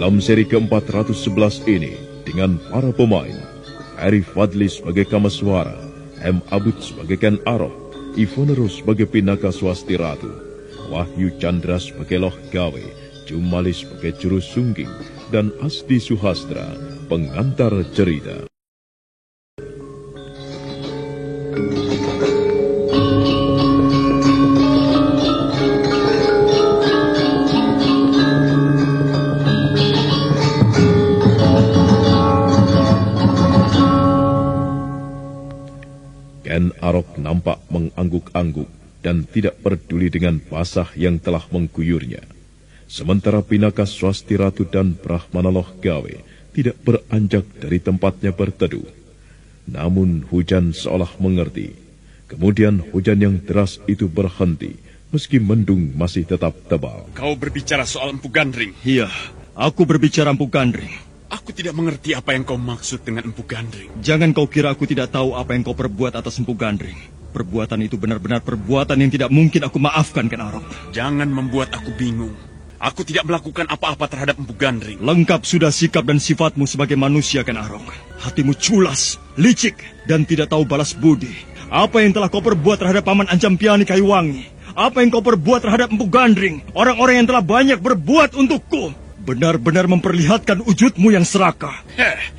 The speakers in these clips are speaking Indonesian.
Dalam seri ke-411 ini, dengan para pemain, Ferry Fadli sebagai Kamaswara, M. Abud sebagai Ken Arok, Ivonero sebagai Pinaka Swasti Ratu, Wahyu Chandra sebagai Loh Gawe, Jumali sebagai Juru Sungging, dan Asdi Suhastra, pengantar cerita. Ken Arok nampak mengangguk-angguk dan tidak peduli dengan basah yang telah mengguyurnya. Sementara Pinaka Swasti Ratu dan Brahmana Loh Gawe tidak beranjak dari tempatnya berteduh. Namun hujan seolah mengerti. Kemudian hujan yang deras itu berhenti, meski mendung masih tetap tebal. Kau berbicara soal Empu Gandring? Iya, aku berbicara Empu Gandring. Aku tidak mengerti apa yang kau maksud dengan Empu Gandring. Jangan kau kira aku tidak tahu apa yang kau perbuat atas Empu Gandring. Perbuatan itu benar-benar perbuatan yang tidak mungkin aku maafkan, Ken Arok. Jangan membuat aku bingung. Aku tidak melakukan apa-apa terhadap Empu Gandring. Lengkap sudah sikap dan sifatmu sebagai manusia, Ken Arok. Hatimu culas, licik, dan tidak tahu balas budi. Apa yang telah kau perbuat terhadap Paman Anjampiani Kayuwangi? Apa yang kau perbuat terhadap Empu Gandring? Orang-orang yang telah banyak berbuat untukku. Benar-benar memperlihatkan wujudmu yang serakah.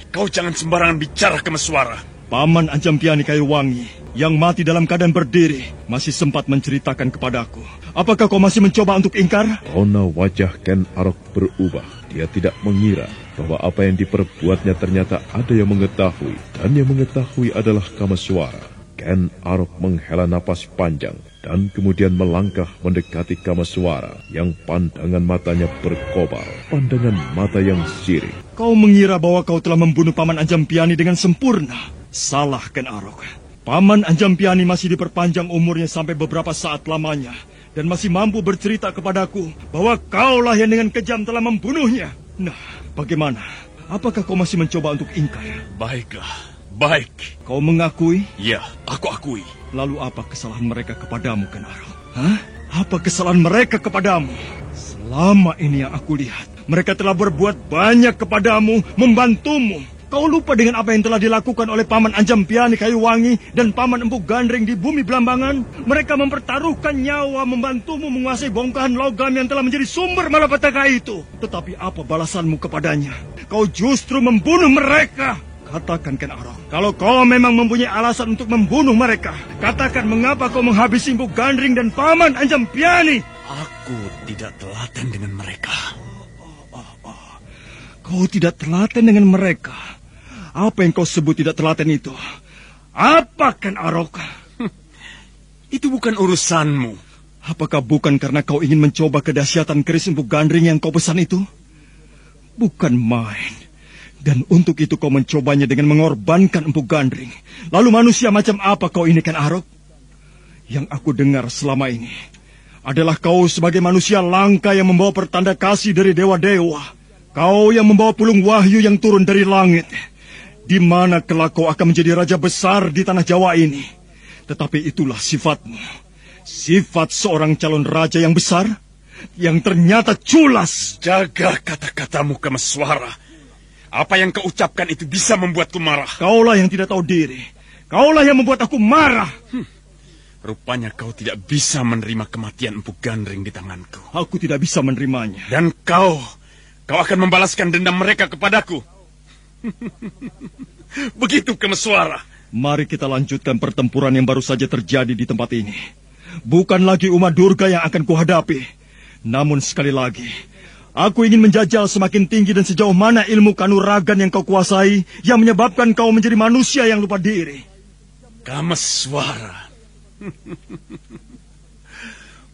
Kau jangan sembarangan bicara, Kamaswara. Paman Anjampiani Kayuwangi yang mati dalam keadaan berdiri masih sempat menceritakan kepadaku. Apakah kau masih mencoba untuk ingkar? Rona wajah Ken Arok berubah. Dia tidak mengira bahwa apa yang diperbuatnya ternyata ada yang mengetahui, dan yang mengetahui adalah Kamaswara. Ken Arok menghela napas panjang dan kemudian melangkah mendekati Kamaswara yang pandangan matanya berkobar, pandangan mata yang sirik. Kau mengira bahwa kau telah membunuh Paman Anjampiani dengan sempurna. Salah, Ken Arok. Paman Anjampiani masih diperpanjang umurnya sampai beberapa saat lamanya dan masih mampu bercerita kepadaku bahwa kaulah yang dengan kejam telah membunuhnya. Nah, bagaimana? Apakah kau masih mencoba untuk ingkar? Baiklah. Baik. Kau mengakui? Ya, aku akui. Lalu apa kesalahan mereka kepadamu, Ken Arok? Hah? Apa kesalahan mereka kepadamu? Selama ini yang aku lihat, mereka telah berbuat banyak kepadamu, membantumu. Kau lupa dengan apa yang telah dilakukan oleh Paman Anjampiani Kayuwangi dan Paman Empu Gandring di bumi Belambangan? Mereka mempertaruhkan nyawa membantumu menguasai bongkahan logam yang telah menjadi sumber malapetaka itu. Tetapi apa balasanmu kepadanya? Kau justru membunuh mereka. Katakan, Ken Arok, kalau kau memang mempunyai alasan untuk membunuh mereka, katakan mengapa kau menghabisi Empu Gandring dan Paman Anjampiani. Aku tidak telaten dengan mereka. Kau tidak telaten dengan mereka? Apa yang kau sebut tidak telaten itu? Apa, Ken Arok? Itu bukan urusanmu. Apakah bukan karena kau ingin mencoba kedahsyatan keris Empu Gandring yang kau pesan itu? Bukan main. Dan untuk itu kau mencobanya dengan mengorbankan Empu Gandring. Lalu manusia macam apa kau ini, Ken Arok? Yang aku dengar selama ini adalah kau sebagai manusia langka yang membawa pertanda kasih dari dewa-dewa. Kau yang membawa pulung wahyu yang turun dari langit. Di mana kelak kau akan menjadi raja besar di tanah Jawa ini. Tetapi itulah sifatmu. Sifat seorang calon raja yang besar, yang ternyata culas. Jaga kata-katamu, Kamaswara. Apa yang kau ucapkan itu bisa membuatku marah. Kaulah yang tidak tahu diri. Kaulah yang membuat aku marah. Rupanya kau tidak bisa menerima kematian Empu Gandring di tanganku. Aku tidak bisa menerimanya. Dan kau akan membalaskan dendam mereka kepadaku. Begitu, Kamaswara. Mari kita lanjutkan pertempuran yang baru saja terjadi di tempat ini. Bukan lagi Uma Durga yang akan kuhadapi. Namun sekali lagi, aku ingin menjajal semakin tinggi dan sejauh mana ilmu kanuragan yang kau kuasai yang menyebabkan kau menjadi manusia yang lupa diri. Kamaswara.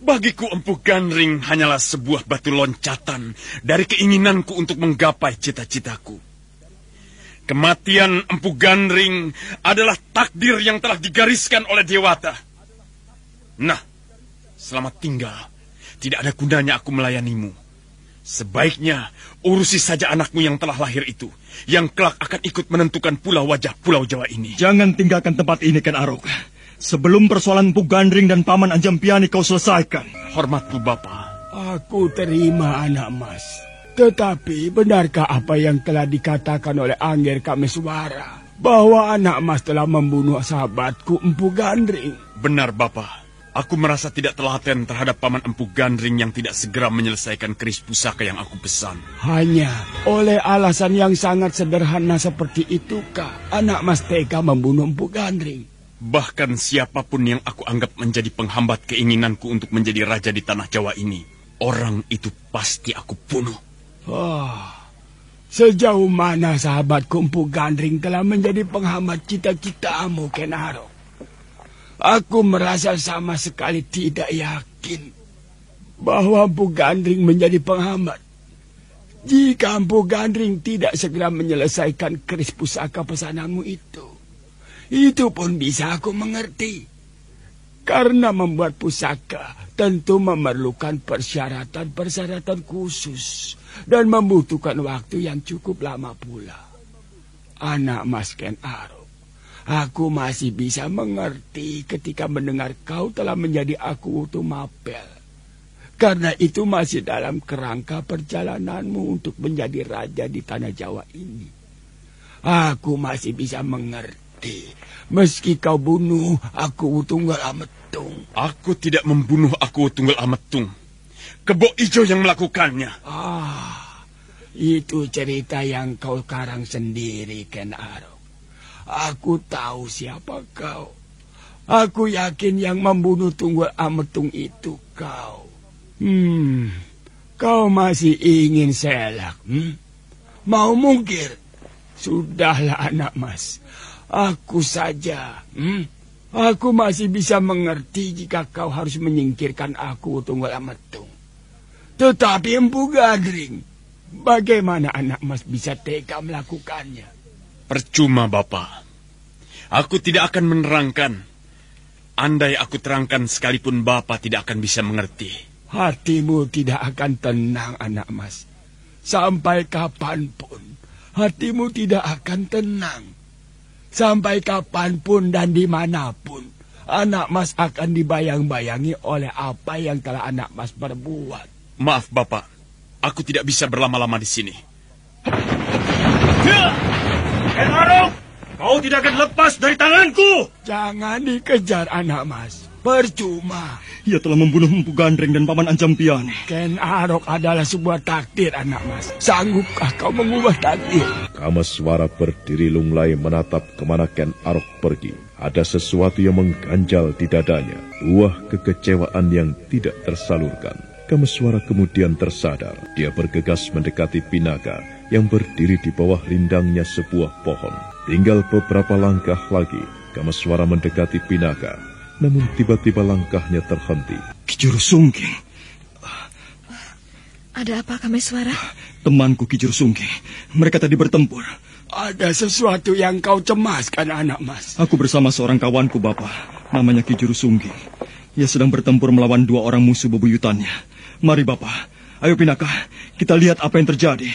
Bagiku Empu Gandring hanyalah sebuah batu loncatan dari keinginanku untuk menggapai cita-citaku. Kematian Empu Gandring adalah takdir yang telah digariskan oleh Dewata. Nah, selamat tinggal. Tidak ada gunanya aku melayanimu. Sebaiknya urusi saja anakmu yang telah lahir itu, yang kelak akan ikut menentukan pula wajah Pulau Jawa ini. Jangan tinggalkan tempat ini, Ken Arok. Sebelum persoalan Empu Gandring dan Paman Anjampiani kau selesaikan. Hormatku, Bapak. Aku terima, anak mas. Tetapi benarkah apa yang telah dikatakan oleh Angger Kameswara, bahwa anak mas telah membunuh sahabatku Empu Gandring? Benar, Bapak. Aku merasa tidak telaten terhadap Paman Empu Gandring yang tidak segera menyelesaikan keris pusaka yang aku pesan. Hanya oleh alasan yang sangat sederhana seperti itukah anak mas tega membunuh Empu Gandring? Bahkan siapapun yang aku anggap menjadi penghambat keinginanku untuk menjadi raja di tanah Jawa ini, orang itu pasti aku bunuh. Sejauh mana sahabatku Empu Gandring telah menjadi penghambat cita-citamu, Ken Arok? Aku merasa sama sekali tidak yakin bahwa Empu Gandring menjadi penghambat. Jika Empu Gandring tidak segera menyelesaikan keris pusaka pesananmu itu pun bisa aku mengerti. Karena membuat pusaka tentu memerlukan persyaratan-persyaratan khusus dan membutuhkan waktu yang cukup lama pula. Anak mas Ken Arok, aku masih bisa mengerti ketika mendengar kau telah menjadi Akuwutu Mapel. Karena itu masih dalam kerangka perjalananmu untuk menjadi raja di tanah Jawa ini. Aku masih bisa mengerti meski kau bunuh Akuwutunggal Ametung. Aku tidak membunuh Akuwutunggal Ametung. Kebo Ijo yang melakukannya. Itu cerita yang kau karang sendiri, Ken Arok. Aku tahu siapa kau. Aku yakin yang membunuh Tunggul Ametung itu kau. Kau masih ingin selak? Mau mungkir? Sudahlah anak mas. Aku saja. Aku masih bisa mengerti jika kau harus menyingkirkan aku Tunggul Ametung. Tetapi Empu Gandring, bagaimana anak mas bisa tega melakukannya? Percuma, Bapak. Aku tidak akan menerangkan. Andai aku terangkan sekalipun Bapak tidak akan bisa mengerti. Hatimu tidak akan tenang, anak mas. Sampai kapanpun, hatimu tidak akan tenang. Sampai kapanpun dan dimanapun, anak mas akan dibayang-bayangi oleh apa yang telah anak mas perbuat. Maaf, Bapak. Aku tidak bisa berlama-lama di sini. Ken Arok, kau tidak akan lepas dari tanganku. Jangan dikejar, anak mas. Percuma. Ia telah membunuh Empu Gandring dan Paman Anjampiani. Ken Arok adalah sebuah takdir, anak mas. Sanggupkah kau mengubah takdir? Kameswara berdiri lunglai menatap kemana Ken Arok pergi. Ada sesuatu yang mengganjal di dadanya. Buah kekecewaan yang tidak tersalurkan. Kameswara kemudian tersadar. Dia bergegas mendekati Pinaka yang berdiri di bawah rindangnya sebuah pohon. Tinggal beberapa langkah lagi, Kameswara mendekati Pinaka. Namun tiba-tiba langkahnya terhenti. Ki Juru Sungging. Ada apa, Kameswara? Temanku Ki Juru Sungging. Mereka tadi bertempur. Ada sesuatu yang kau cemaskan, anak mas. Aku bersama seorang kawanku, Bapak. Namanya Ki Juru Sungging. Ia sedang bertempur melawan 2 orang musuh bebuyutannya. Mari, Bapak. Ayo, Pinaka. Kita lihat apa yang terjadi.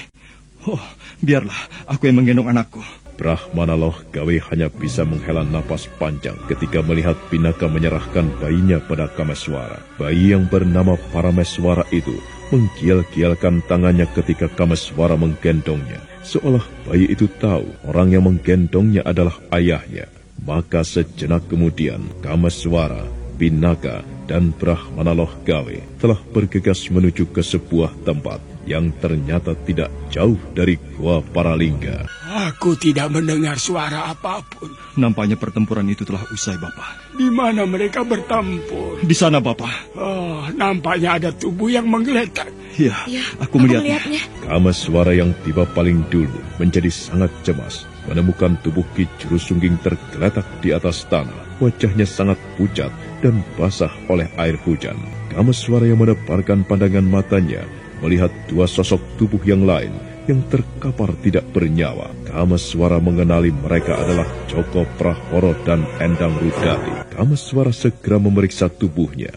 Biarlah aku yang menggendong anakku. Brahmana Loh Gawe hanya bisa menghela napas panjang ketika melihat Pinaka menyerahkan bayinya pada Kameswara. Bayi yang bernama Parameswara itu menggial-gialkan tangannya ketika Kameswara menggendongnya. Seolah bayi itu tahu orang yang menggendongnya adalah ayahnya. Maka sejenak kemudian Kameswara, Pinaka, dan Brahmana Loh Gawe telah bergegas menuju ke sebuah tempat yang ternyata tidak jauh dari Gua Paralingga. Aku tidak mendengar suara apapun. Nampaknya pertempuran itu telah usai, Bapak. Di mana mereka bertempur? Di sana, Bapak. Nampaknya ada tubuh yang menggeletak. Ya, aku melihatnya. Kameswara yang tiba paling dulu menjadi sangat cemas menemukan tubuh Ki Juru Sungging tergeletak di atas tanah. Wajahnya sangat pucat dan basah oleh air hujan. Kameswara yang menebarkan pandangan matanya melihat 2 sosok tubuh yang lain yang terkapar tidak bernyawa. Kameswara mengenali mereka adalah Joko Prahoro dan Endang Rudati. Kameswara segera memeriksa tubuhnya.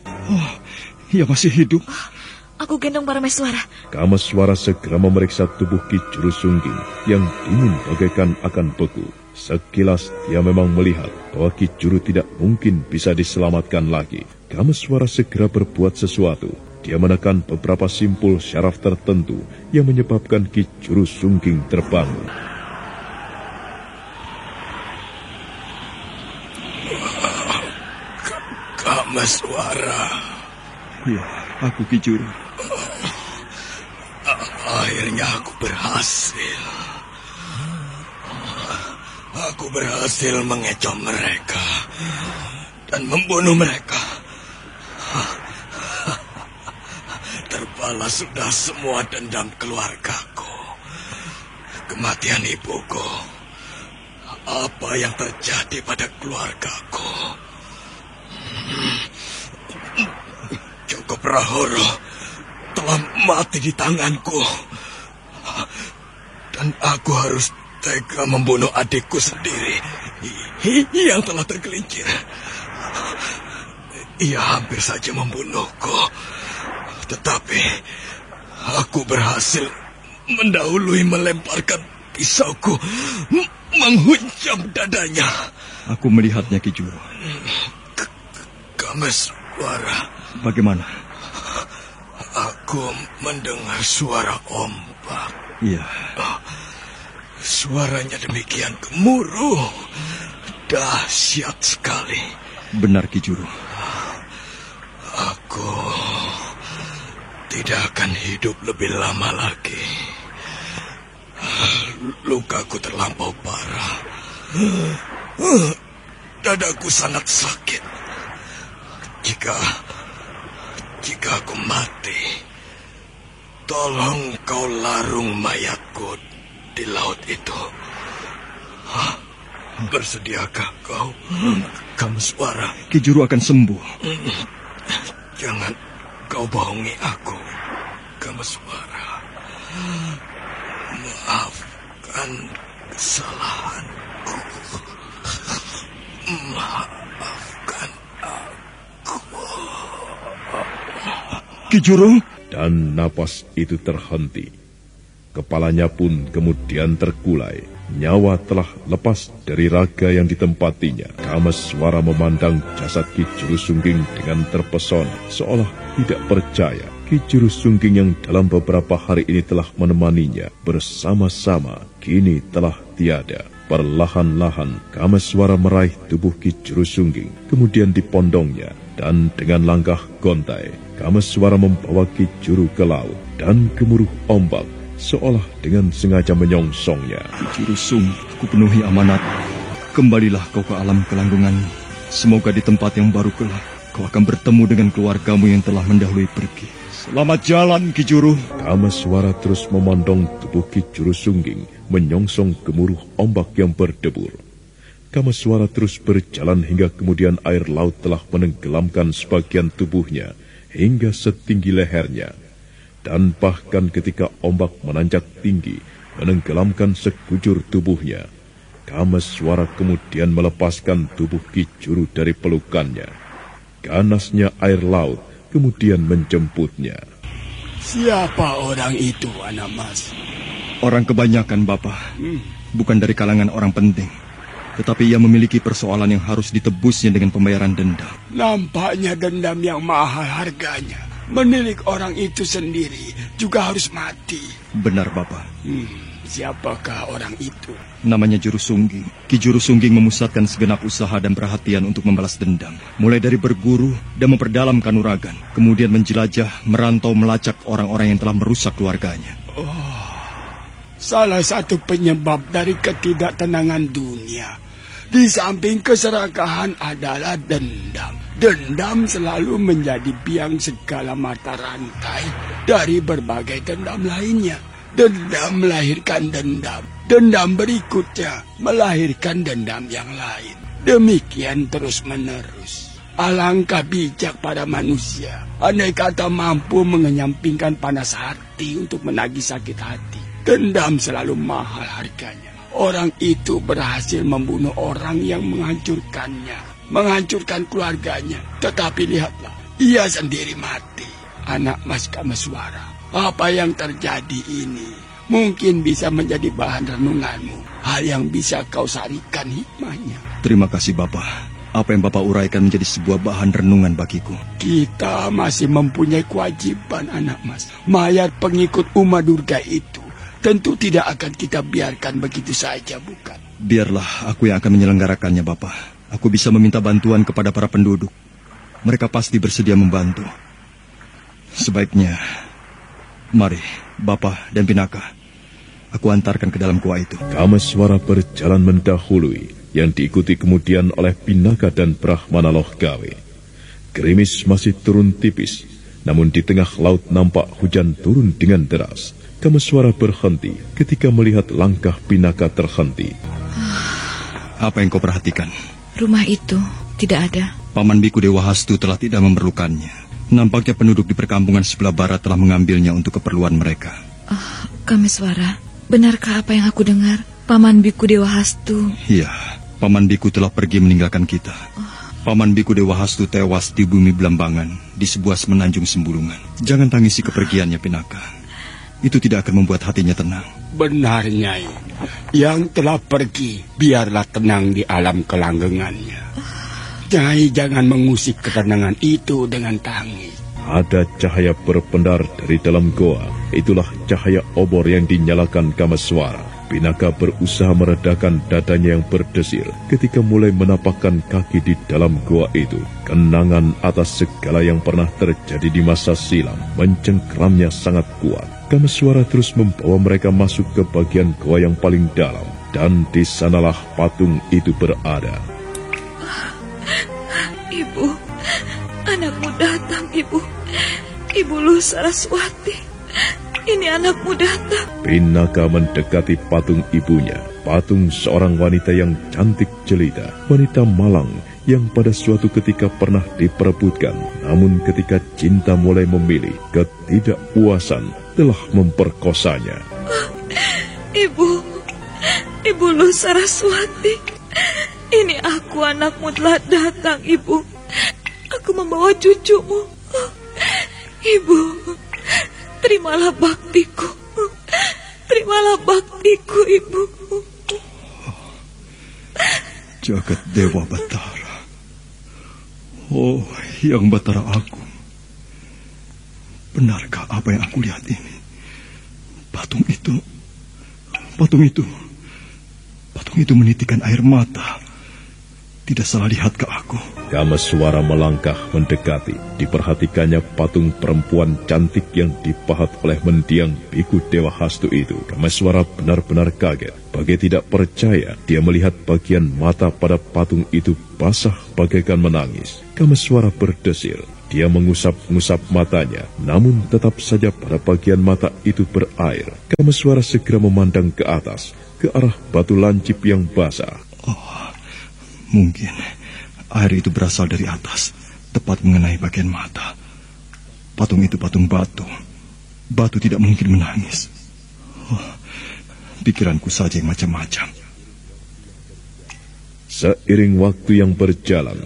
Ia masih hidup. Aku gendong Parameswara. Kameswara segera memeriksa tubuh Ki Juru Sungging yang dingin bagaikan akan beku. Sekilas dia memang melihat bahwa Ki Juru tidak mungkin bisa diselamatkan lagi. Kameswara segera berbuat sesuatu. dia menekan beberapa simpul syaraf tertentu yang menyebabkan Ki Juru Sungging terbangun. Kameswara. Ya, aku Ki Juru. Akhirnya aku berhasil. Aku berhasil mengecoh mereka dan membunuh mereka. Terbalas sudah semua dendam keluargaku. Kematian ibuku. Apa yang terjadi pada keluargaku? Joko Prahoro telah mati di tanganku. Dan aku harus tega membunuh adikku sendiri yang telah tergelincir. Ia hampir saja membunuhku. Tetapi aku berhasil mendahului melemparkan pisauku menghunjam dadanya. Aku melihatnya, Ki Juru. Kameswara. Bagaimana? Aku mendengar suara ombak. Iya. Suaranya demikian gemuruh. Dahsyat sekali. Benar, Ki Juru. Aku tidak akan hidup lebih lama lagi. Lukaku terlampau parah. Dadaku sangat sakit. Jika aku mati, tolong kau larung mayatku di laut itu. Bersediakah kau, Kameswara? Ki Juru akan sembuh. Jangan kau bohongi aku, Kameswara. Maafkan kesalahanku. Maafkan aku. Ki Juru. Dan napas itu terhenti. Kepalanya pun kemudian terkulai. Nyawa telah lepas dari raga yang ditempatinya. Kameswara memandang jasad Ki Juru Sungging dengan terpesona, seolah tidak percaya Ki Juru Sungging yang dalam beberapa hari ini telah menemaninya bersama-sama kini telah tiada. Perlahan-lahan Kameswara meraih tubuh Ki Juru Sungging, kemudian dipondongnya, dan dengan langkah gontai Kameswara membawa Ki Juru ke laut, dan gemuruh ombak seolah dengan sengaja menyongsongnya. Ki Juru Sungging, aku penuhi amanat. Kembalilah kau ke alam kelanggengan. Semoga di tempat yang baru kelak kau akan bertemu dengan keluargamu yang telah mendahului pergi. Selamat jalan, Ki Juru. Kameswara terus memandang tubuh Ki Juru Sungging menyongsong gemuruh ombak yang berdebur. Kameswara terus berjalan hingga kemudian air laut telah menenggelamkan sebagian tubuhnya hingga setinggi lehernya. Dan bahkan ketika ombak menanjak tinggi menenggelamkan sekujur tubuhnya, Kameswara kemudian melepaskan tubuh Ki Juru dari pelukannya. Ganasnya air laut kemudian menjemputnya. Siapa orang itu, anak mas? Orang kebanyakan, Bapak. Bukan dari kalangan orang penting. Tetapi ia memiliki persoalan yang harus ditebusnya dengan pembayaran dendam. Nampaknya dendam yang mahal harganya. Menilik orang itu sendiri juga harus mati. Benar, Bapak. Siapakah orang itu? Namanya Juru Sungging. Ki Juru Sungging memusatkan segenap usaha dan perhatian untuk membalas dendam. Mulai dari berguru dan memperdalam kanuragan. Kemudian menjelajah, merantau, melacak orang-orang yang telah merusak keluarganya. Salah satu penyebab dari ketidaktenangan dunia, di samping keserakahan, adalah dendam. Dendam selalu menjadi biang segala mata rantai dari berbagai dendam lainnya. Dendam melahirkan dendam. Dendam berikutnya melahirkan dendam yang lain. Demikian terus-menerus. Alangkah bijak pada manusia andai kata mampu mengenyampingkan panas hati untuk menagih sakit hati. Dendam selalu mahal harganya. Orang itu berhasil membunuh orang yang menghancurkannya, menghancurkan keluarganya. Tetapi lihatlah, ia sendiri mati. Anak Mas Kameswara, apa yang terjadi ini mungkin bisa menjadi bahan renunganmu. Hal yang bisa kau sarikan hikmahnya. Terima kasih, Bapak. Apa yang Bapak uraikan menjadi sebuah bahan renungan bagiku. Kita masih mempunyai kewajiban, anak mas. Mayat pengikut Uma Durga itu tentu tidak akan kita biarkan begitu saja, bukan? Biarlah aku yang akan menyelenggarakannya, Bapak. Aku bisa meminta bantuan kepada para penduduk. Mereka pasti bersedia membantu. Sebaiknya, mari, Bapak dan Pinaka, aku antarkan ke dalam gua itu. Kameswara berjalan mendahului, yang diikuti kemudian oleh Pinaka dan Brahmana Loh Gawe. Gerimis masih turun tipis, namun di tengah laut nampak hujan turun dengan deras. Kameswara berhenti ketika melihat langkah Pinaka terhenti. Apa yang kau perhatikan? Rumah itu tidak ada. Paman Biku Dewa Hastu telah tidak memerlukannya. Nampaknya penduduk di perkampungan sebelah barat telah mengambilnya untuk keperluan mereka. Kameswara, benarkah apa yang aku dengar? Paman Biku Dewa Hastu. Iya, Paman Biku telah pergi meninggalkan kita. Paman Biku Dewa Hastu tewas di bumi Belambangan, di sebuah semenanjung Sembulungan. Jangan tangisi kepergiannya, Pinaka. Itu tidak akan membuat hatinya tenang. Benar, Nyai. Yang telah pergi, biarlah tenang di alam kelanggengannya. Nyai jangan mengusik ketenangan itu dengan tangis. Ada cahaya berpendar dari dalam goa. Itulah cahaya obor yang dinyalakan Kameswara. Pinaka berusaha meredakan dadanya yang berdesir ketika mulai menapakkan kaki di dalam goa itu. Kenangan atas segala yang pernah terjadi di masa silam mencengkramnya sangat kuat. Kameswara terus membawa mereka masuk ke bagian goa yang paling dalam, dan di sanalah patung itu berada. Ibu, anakmu datang, Ibu. Ibu Luh Saraswati. Ini anakmu datang. Pinaka mendekati patung ibunya. Patung seorang wanita yang cantik jelita. Wanita malang yang pada suatu ketika pernah diperebutkan. Namun ketika cinta mulai memilih, ketidakpuasan telah memperkosanya. Ibu Luh Saraswati. Ini aku, anakmu telah datang, Ibu. Aku membawa cucumu. Ibu, terimalah baktiku. Terimalah baktiku, Ibu. Jagat Dewa Batara. Oh, Yang Batara Agung. Benarkah apa yang aku lihat ini? Patung itu menitikan air mata. Tidak salah lihat ke aku. Kameswara melangkah mendekati. Diperhatikannya patung perempuan cantik yang dipahat oleh mendiang Biku Dewa Hastu itu. Kameswara benar-benar kaget. Bagai tidak percaya, dia melihat bagian mata pada patung itu basah bagaikan menangis. Kameswara berdesir. Dia mengusap-ngusap matanya, namun tetap saja pada bagian mata itu berair. Kameswara segera memandang ke atas, ke arah batu lancip yang basah. Mungkin air itu berasal dari atas, tepat mengenai bagian mata. Patung itu patung batu. Batu tidak mungkin menangis. Pikiranku saja yang macam-macam. Seiring waktu yang berjalan,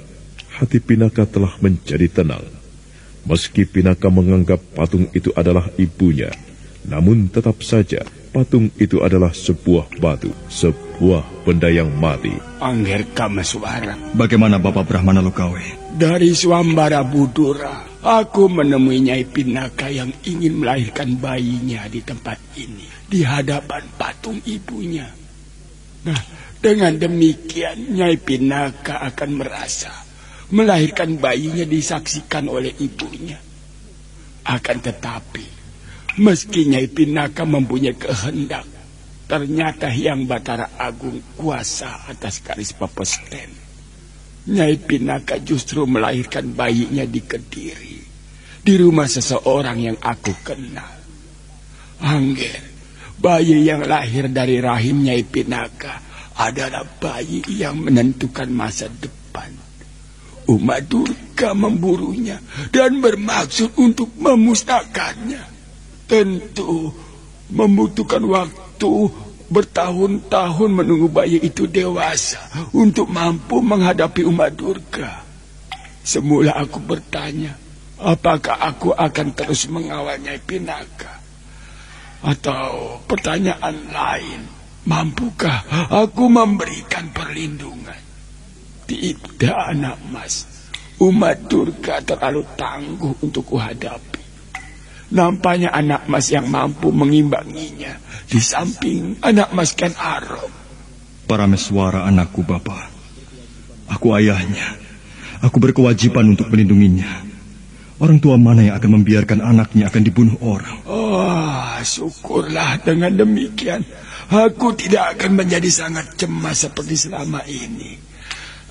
hati Pinaka telah menjadi tenang. Meski Pinaka menganggap patung itu adalah ibunya, namun tetap saja patung itu adalah sebuah batu, sebuah benda yang mati. Angger Kameswara. Bagaimana Bapak Brahmana Loh Gawe? Dari Swambara Budura, aku menemui Nyai Pinaka yang ingin melahirkan bayinya di tempat ini, di hadapan patung ibunya. Nah, dengan demikian Nyai Pinaka akan merasa melahirkan bayinya disaksikan oleh ibunya. Akan tetapi, meski Nyai Pinaka mempunyai kehendak, ternyata Hyang Batara Agung kuasa atas garis Pepesten. Nyai Pinaka justru melahirkan bayinya di Kediri, di rumah seseorang yang aku kenal. Angger, bayi yang lahir dari rahim Nyai Pinaka adalah bayi yang menentukan masa depan. Uma Durga memburunya dan bermaksud untuk memusnahkannya. Tentu membutuhkan waktu bertahun-tahun menunggu bayi itu dewasa untuk mampu menghadapi Uma Durga. Semula aku bertanya, apakah aku akan terus mengawal Nyai Pinaka? Atau pertanyaan lain, mampukah aku memberikan perlindungan? Tidak, anak mas. Umat Durga terlalu tangguh untuk kuhadapi. Nampaknya anak mas yang mampu mengimbanginya. Di samping anak mas Ken Arok. Parameswara anakku, Bapak. Aku ayahnya. Aku berkewajiban untuk melindunginya. Orang tua mana yang akan membiarkan anaknya akan dibunuh orang? Oh, syukurlah dengan demikian. Aku tidak akan menjadi sangat cemas seperti selama ini.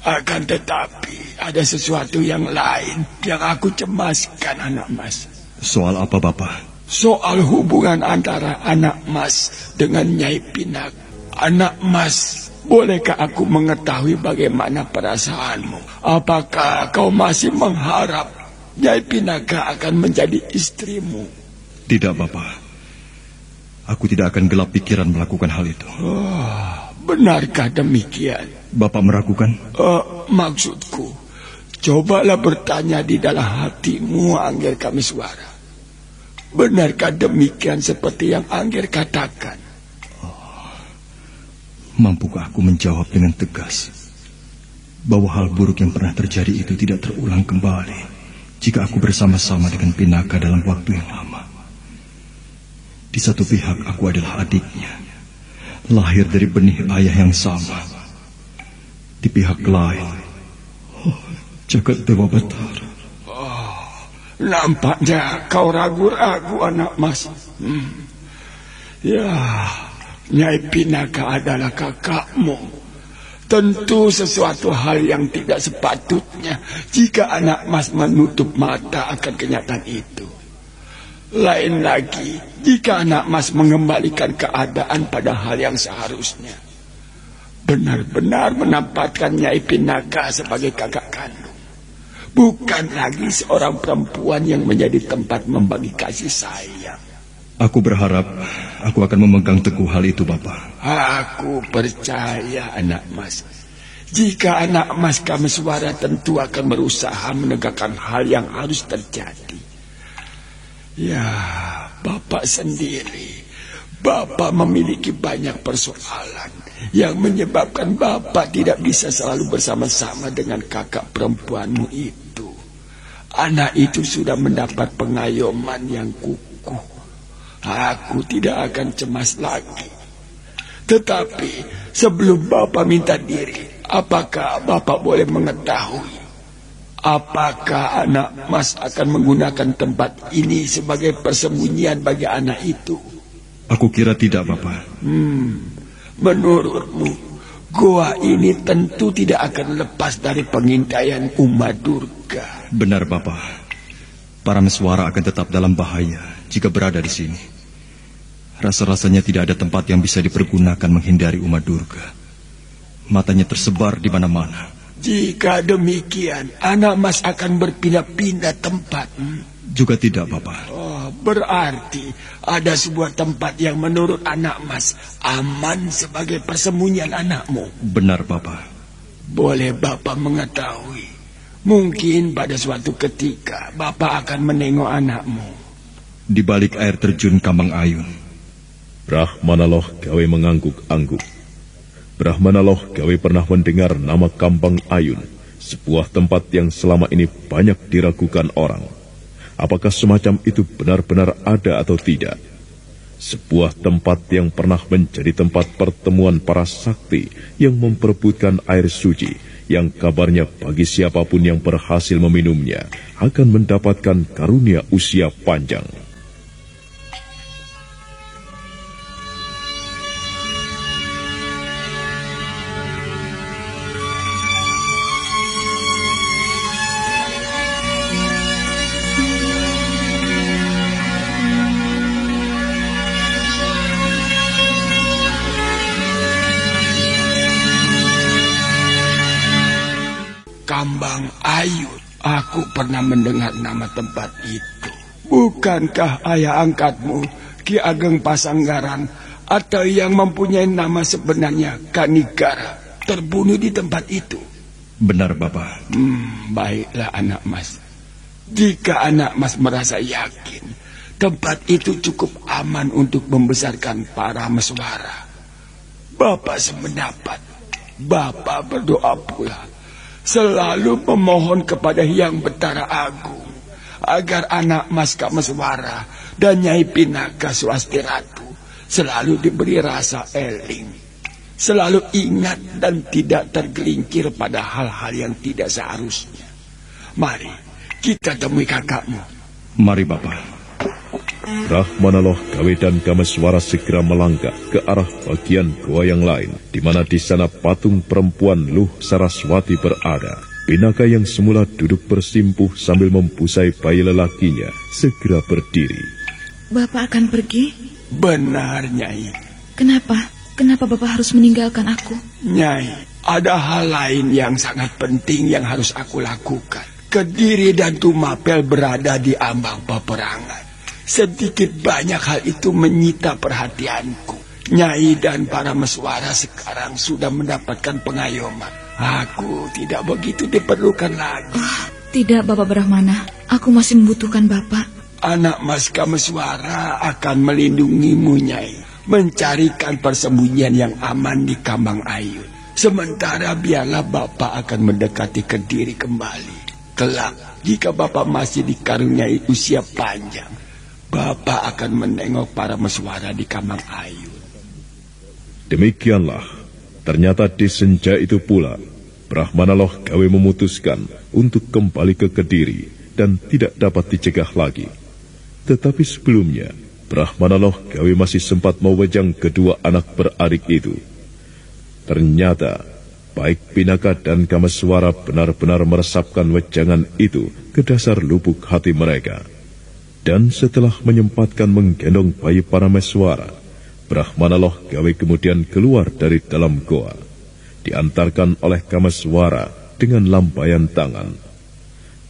Akan tetapi ada sesuatu yang lain yang aku cemaskan, anak mas. Soal apa, Bapak? Soal hubungan antara anak mas dengan Nyai Pinak. Anak mas, bolehkah aku mengetahui bagaimana perasaanmu? Apakah kau masih mengharap Nyai Pinaka akan menjadi istrimu? Tidak, Bapak. Aku tidak akan gelap pikiran melakukan hal itu. Oh, benarkah demikian? Bapak meragukan? Maksudku, cobalah bertanya di dalam hatimu, Angger Kameswara. Benarkah demikian seperti yang Angger katakan? Mampukah aku menjawab dengan tegas bahwa hal buruk yang pernah terjadi itu tidak terulang kembali jika aku bersama-sama dengan Pinaka dalam waktu yang lama? Di satu pihak aku adalah adiknya, lahir dari benih ayah yang sama. Di pihak lain, Jagat Dewa Batara. Nampaknya kau ragu-ragu, anak mas. Ya, Nyai Pinaka adalah kakakmu. Tentu sesuatu hal yang tidak sepatutnya jika anak mas menutup mata akan kenyataan itu. Lain lagi jika anak mas mengembalikan keadaan pada hal yang seharusnya. Benar-benar menempatkan Nyai Pinaka sebagai kakak kandung. Bukan lagi seorang perempuan yang menjadi tempat membagi kasih sayang. Aku berharap aku akan memegang teguh hal itu, Bapak. Aku percaya, anak mas. Jika anak mas Kameswara tentu akan berusaha menegakkan hal yang harus terjadi. Ya, Bapak sendiri. Bapak memiliki banyak persoalan yang menyebabkan Bapak tidak bisa selalu bersama-sama dengan kakak perempuanmu itu. Anak itu sudah mendapat pengayoman yang kukuh. Aku tidak akan cemas lagi. Tetapi sebelum Bapak minta diri, apakah Bapak boleh mengetahui apakah anak mas akan menggunakan tempat ini sebagai persembunyian bagi anak itu? Aku kira tidak, Bapak. Menurutmu, goa ini tentu tidak akan lepas dari pengintaian Uma Durga. Benar, Bapak. Parameswara akan tetap dalam bahaya jika berada di sini. Rasa-rasanya tidak ada tempat yang bisa dipergunakan menghindari Uma Durga. Matanya tersebar di mana-mana. Jika demikian, anak mas akan berpindah-pindah tempat. Juga tidak, Bapak. Oh, berarti ada sebuah tempat yang menurut anak mas aman sebagai persembunyian anakmu. Benar, Bapak. Boleh Bapak mengetahui, mungkin pada suatu ketika Bapak akan menengok anakmu. Di balik air terjun Kambang Ayun. Brahmana Loh Gawe mengangguk-angguk. Brahmana Loh Gawe pernah mendengar nama Kambang Ayun, sebuah tempat yang selama ini banyak diragukan orang. Apakah semacam itu benar-benar ada atau tidak? Sebuah tempat yang pernah menjadi tempat pertemuan para sakti yang memperebutkan air suci, yang kabarnya bagi siapapun yang berhasil meminumnya akan mendapatkan karunia usia panjang. Kambang Ayun, aku pernah mendengar nama tempat itu. Bukankah ayah angkatmu, Ki Ageng Pasanggaran, atau yang mempunyai nama sebenarnya Kanigara, terbunuh di tempat itu? Benar, Bapak. Baiklah, anak mas. Jika anak mas merasa yakin tempat itu cukup aman untuk membesarkan Parameswara, Bapak sependapat. Bapak berdoa pula selalu memohon kepada Hyang Betara Agung agar anak Mas Kameswara dan Nyai Pinaka Swasti Ratu selalu diberi rasa eling, selalu ingat dan tidak tergelincir pada hal-hal yang tidak seharusnya. Mari kita temui kakakmu. Mari, Bapak. Brahmana Loh Gawe dan Kameswara segera melangkah ke arah bagian goa yang lain, di mana di sana patung perempuan Luh Saraswati berada. Pinaka yang semula duduk bersimpuh sambil mempusai bayi lelakinya segera berdiri. Bapak akan pergi? Benar, Nyai. Kenapa? Kenapa Bapak harus meninggalkan aku? Nyai, ada hal lain yang sangat penting yang harus aku lakukan. Kediri dan Tumapel berada di ambang peperangan. Sedikit banyak hal itu menyita perhatianku. Nyai dan para meswara sekarang sudah mendapatkan pengayoman. Aku tidak begitu diperlukan lagi. Tidak, Bapak Brahmana. Aku masih membutuhkan Bapak. Anak Mas Kameswara akan melindungimu, Nyai. Mencarikan persembunyian yang aman di Kambang Ayun. Sementara biarlah Bapak akan mendekati Kediri kembali. Kelak, jika Bapak masih dikaruniai usia panjang, Bapak akan menengok para meswara di Kambang Ayun. Demikianlah. Ternyata di senja itu pula, Brahmana Loh Gawe memutuskan untuk kembali ke Kediri dan tidak dapat dicegah lagi. Tetapi sebelumnya, Brahmana Loh Gawe masih sempat mewejang kedua anak beradik itu. Ternyata, baik Pinaka dan Kameswara benar-benar meresapkan wejangan itu ke dasar lubuk hati mereka. Dan setelah menyempatkan menggendong bayi para meswara, Brahmana Loh Gawe kemudian keluar dari dalam goa, diantarkan oleh Kameswara dengan lambaian tangan.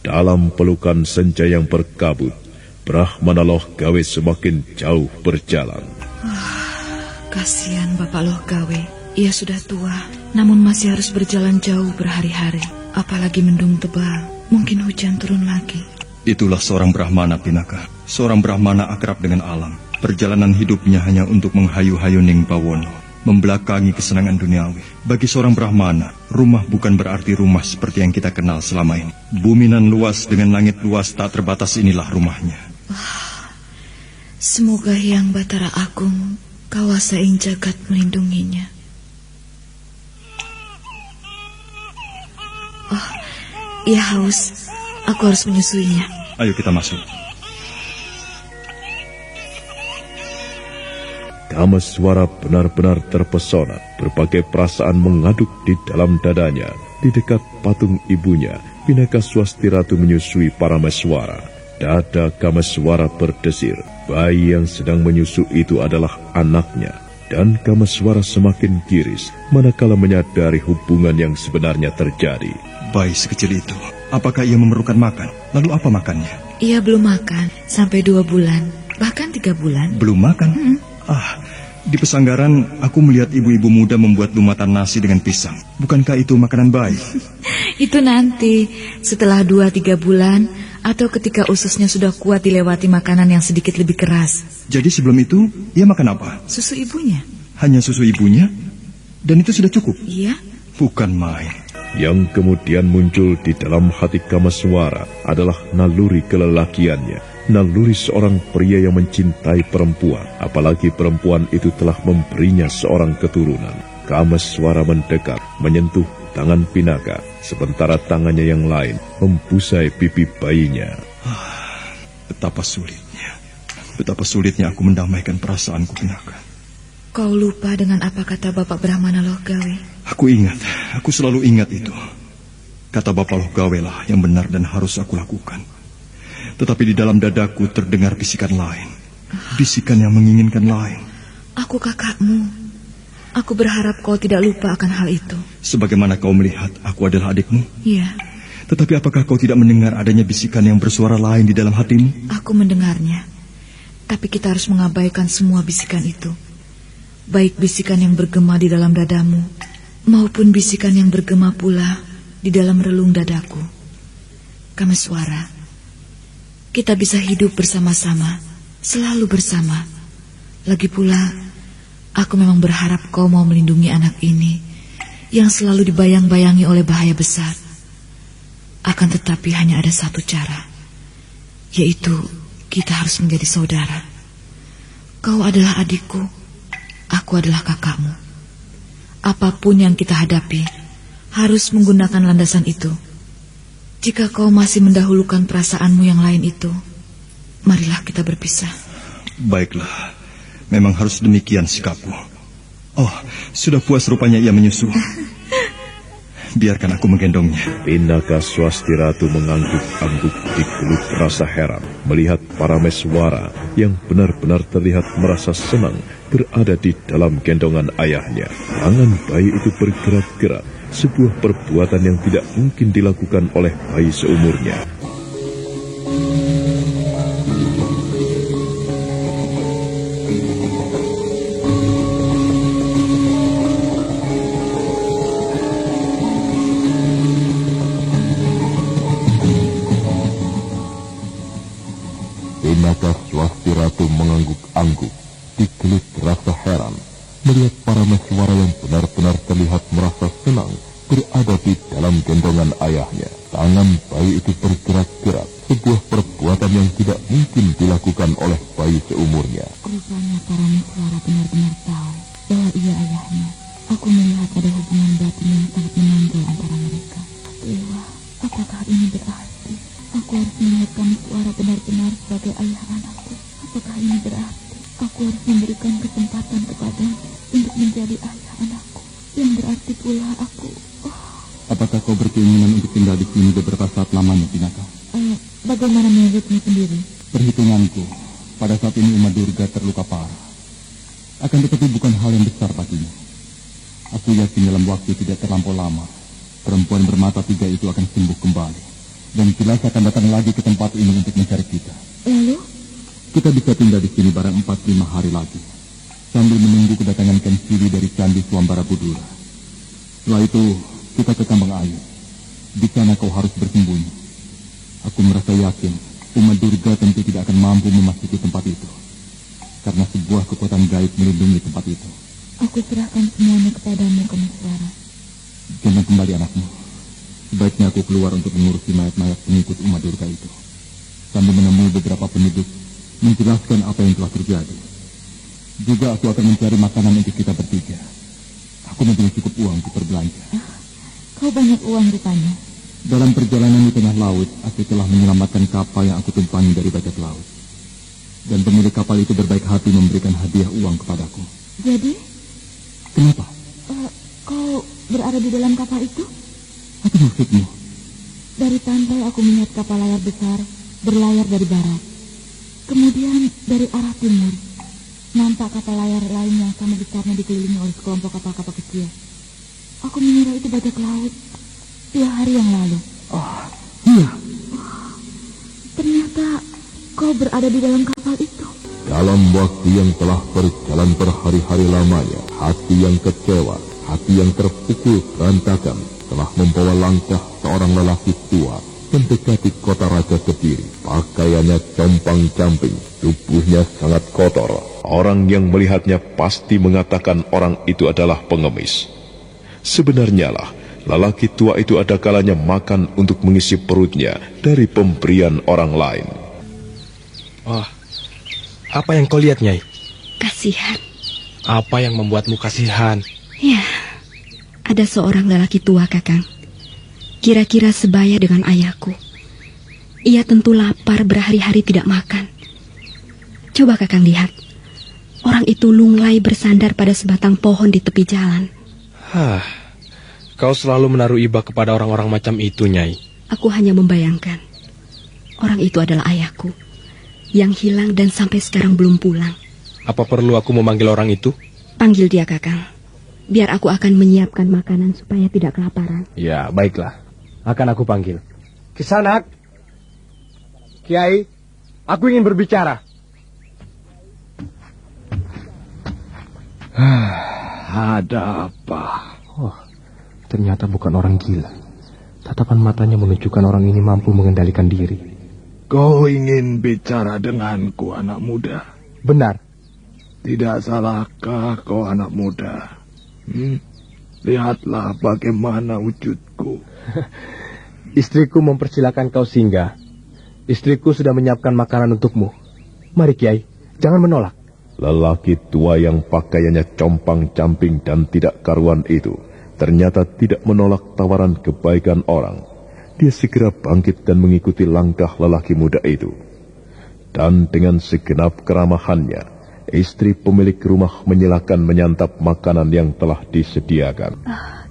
Dalam pelukan senja yang berkabut, Brahmana Loh Gawe semakin jauh berjalan. Kasihan Bapak Loh Gawe. Ia sudah tua, namun masih harus berjalan jauh berhari-hari. Apalagi mendung tebal, mungkin hujan turun lagi. Itulah seorang Brahmana, Pinaka. Seorang Brahmana akrab dengan alam. Perjalanan hidupnya hanya untuk menghayu-hayu Ning Bawono, membelakangi kesenangan duniawi. Bagi seorang Brahmana, rumah bukan berarti rumah seperti yang kita kenal selama ini. Bumi nan luas dengan langit luas tak terbatas inilah rumahnya. Semoga Hyang Batara Agung kawasa ing jagat melindunginya. Ia haus. Aku harus menyusuinya. Ayo kita masuk. Kameswara benar-benar terpesona. Berbagai perasaan mengaduk di dalam dadanya. Di dekat patung ibunya, Pinaka Swasti Ratu menyusui para meswara. Dada Kameswara berdesir. Bayi yang sedang menyusu itu adalah anaknya. Dan Kameswara semakin giris manakala menyadari hubungan yang sebenarnya terjadi. Bayi sekecil itu, apakah ia memerlukan makan? Lalu apa makannya? Ia belum makan sampai 2 bulan, bahkan 3 bulan. Belum makan? Di pesanggaran aku melihat ibu-ibu muda membuat lumatan nasi dengan pisang. Bukankah itu makanan bayi? Itu nanti, setelah 2-3 bulan, atau ketika ususnya sudah kuat dilewati makanan yang sedikit lebih keras. Jadi sebelum itu, ia makan apa? Susu ibunya. Hanya susu ibunya? Dan itu sudah cukup? Iya. Bukan main. Yang kemudian muncul di dalam hati Kameswara adalah naluri kelelakiannya. Naluri seorang pria yang mencintai perempuan, apalagi perempuan itu telah memberinya seorang keturunan. Kameswara mendekat, menyentuh tangan Pinaka, sementara tangannya yang lain membusai pipi bayinya. Betapa sulitnya aku mendamaikan perasaanku, Pinaka. Kau lupa dengan apa kata Bapak Brahmana Loh Gawe? Aku selalu ingat itu. Kata Bapak Loh Gawe lah yang benar dan harus aku lakukan. Tetapi di dalam dadaku terdengar bisikan lain. Bisikan yang menginginkan lain. Aku kakakmu. Aku berharap kau tidak lupa akan hal itu. Sebagaimana kau melihat aku adalah adikmu? Iya. Tetapi apakah kau tidak mendengar adanya bisikan yang bersuara lain di dalam hatimu? Aku mendengarnya. Tapi kita harus mengabaikan semua bisikan itu. Baik bisikan yang bergema di dalam dadamu, maupun bisikan yang bergema pula di dalam relung dadaku. Kameswara, kita bisa hidup bersama-sama, selalu bersama. Lagi pula, aku memang berharap kau mau melindungi anak ini yang selalu dibayang-bayangi oleh bahaya besar. Akan tetapi hanya ada satu cara, yaitu kita harus menjadi saudara. Kau adalah adikku, aku adalah kakakmu. Apapun yang kita hadapi, harus menggunakan landasan itu. Jika kau masih mendahulukan perasaanmu yang lain itu, marilah kita berpisah. Baiklah, memang harus demikian sikapku. Oh, sudah puas rupanya ia menyusu. Biarkan aku menggendongnya. Pinaka Swasti Ratu mengangguk-angguk di kelut rasa heran melihat Parameswara yang benar-benar terlihat merasa senang berada di dalam gendongan ayahnya. Tangan bayi itu bergerak-gerak, sebuah perbuatan yang tidak mungkin dilakukan oleh bayi seumurnya. Pinaka Swasti Ratu mengangguk-angguk di kelut rasa heran melihat Parameswara yang benar-benar terlihat merasa senang berada di dalam gendongan ayahnya. Tangan bayi itu bergerak-gerak, sebuah perbuatan yang tidak mungkin dilakukan oleh bayi seumurnya. Rupanya Parameswara benar-benar tahu bahwa ia ayahnya. Aku melihat ada hubungan batin yang sangat menonjol antara mereka. Dewa, apakah ini berarti aku harus melihat Parameswara benar-benar sebagai ayah anakku? Apakah ini berarti aku harus memberikan kesempatan kepadanya untuk menjadi ayah anakku? Yang berarti pula aku... Apakah kau berkeinginan untuk tinggal di sini beberapa saat lamanya, Pinaka? Bagaimana menurutmu sendiri? Perhitunganku, pada saat ini Uma Durga terluka parah. Akan tetapi bukan hal yang besar baginya. Aku yakin dalam waktu tidak terlampau lama, perempuan bermata tiga itu akan sembuh kembali. Dan jelas akan datang lagi ke tempat ini untuk mencari kita. Lalu? Kita bisa tinggal di sini barang 4-5 hari lagi, sambil menunggu kedatangan Kensili dari Candi Swambara Budura. Setelah itu, kita ke Kambang Ayu. Di sana kau harus bersembunyi. Aku merasa yakin Uma Durga tentu tidak akan mampu memasuki tempat itu, karena sebuah kekuatan gaib melindungi tempat itu. Aku serahkan semuanya kepadamu, Parameswara. Jangan kembali anakmu. Sebaiknya aku keluar untuk mengurusi mayat-mayat pengikut Uma Durga itu, sambil menemui beberapa penduduk, menjelaskan apa yang telah terjadi. Juga aku akan mencari makanan untuk kita bertiga. Aku mempunyai cukup uang untuk berbelanja. Kau banyak uang rupanya. Dalam perjalanan di tengah laut, aku telah menyelamatkan kapal yang aku tumpangi dari bajak laut. Dan pemilik kapal itu berbaik hati memberikan hadiah uang kepadaku. Jadi? Kenapa? Kau berada di dalam kapal itu? Apa maksudmu? Dari pantai aku melihat kapal layar besar berlayar dari barat. Kemudian dari arah timur, nampak kapal layar lain yang sama besarnya dikelilingi oleh sekelompok kapal-kapal kecil. Aku mengira itu bajak laut 2 hari yang lalu. Oh, iya. Ternyata kau berada di dalam kapal itu. Dalam waktu yang telah berjalan berhari-hari lamanya, hati yang kecewa, hati yang terpukul berantakan, telah membawa langkah seorang lelaki tua mendekati kota Raja Kediri. Pakaiannya compang-camping, tubuhnya sangat kotor. Orang yang melihatnya pasti mengatakan orang itu adalah pengemis. Sebenarnya lah, lelaki tua itu ada kalanya makan untuk mengisi perutnya dari pemberian orang lain. Oh, apa yang kau lihat, Nyai? Kasihan. Apa yang membuatmu kasihan? Ya, ada seorang lelaki tua, Kakang. Kira-kira sebaya dengan ayahku. Ia tentu lapar berhari-hari tidak makan. Coba Kakang lihat. Orang itu lunglai bersandar pada sebatang pohon di tepi jalan. Kau selalu menaruh iba kepada orang-orang macam itu, Nyai. Aku hanya membayangkan. Orang itu adalah ayahku, yang hilang dan sampai sekarang belum pulang. Apa perlu aku memanggil orang itu? Panggil dia, Kakang. Biar aku akan menyiapkan makanan supaya tidak kelaparan. Ya, baiklah. Akan aku panggil. Kisanak. Kiai, aku ingin berbicara. Ada apa? Oh, ternyata bukan orang gila. Tatapan matanya menunjukkan orang ini mampu mengendalikan diri. Kau ingin bicara denganku, anak muda? Benar. Tidak salahkah kau anak muda? Lihatlah bagaimana wujudku. Istriku mempersilakan kau singgah. Istriku sudah menyiapkan makanan untukmu. Mari Kiai, jangan menolak. Lelaki tua yang pakaiannya compang-camping dan tidak karuan itu ternyata tidak menolak tawaran kebaikan orang. Dia segera bangkit dan mengikuti langkah lelaki muda itu. Dan dengan segenap keramahannya, istri pemilik rumah menyilakan menyantap makanan yang telah disediakan.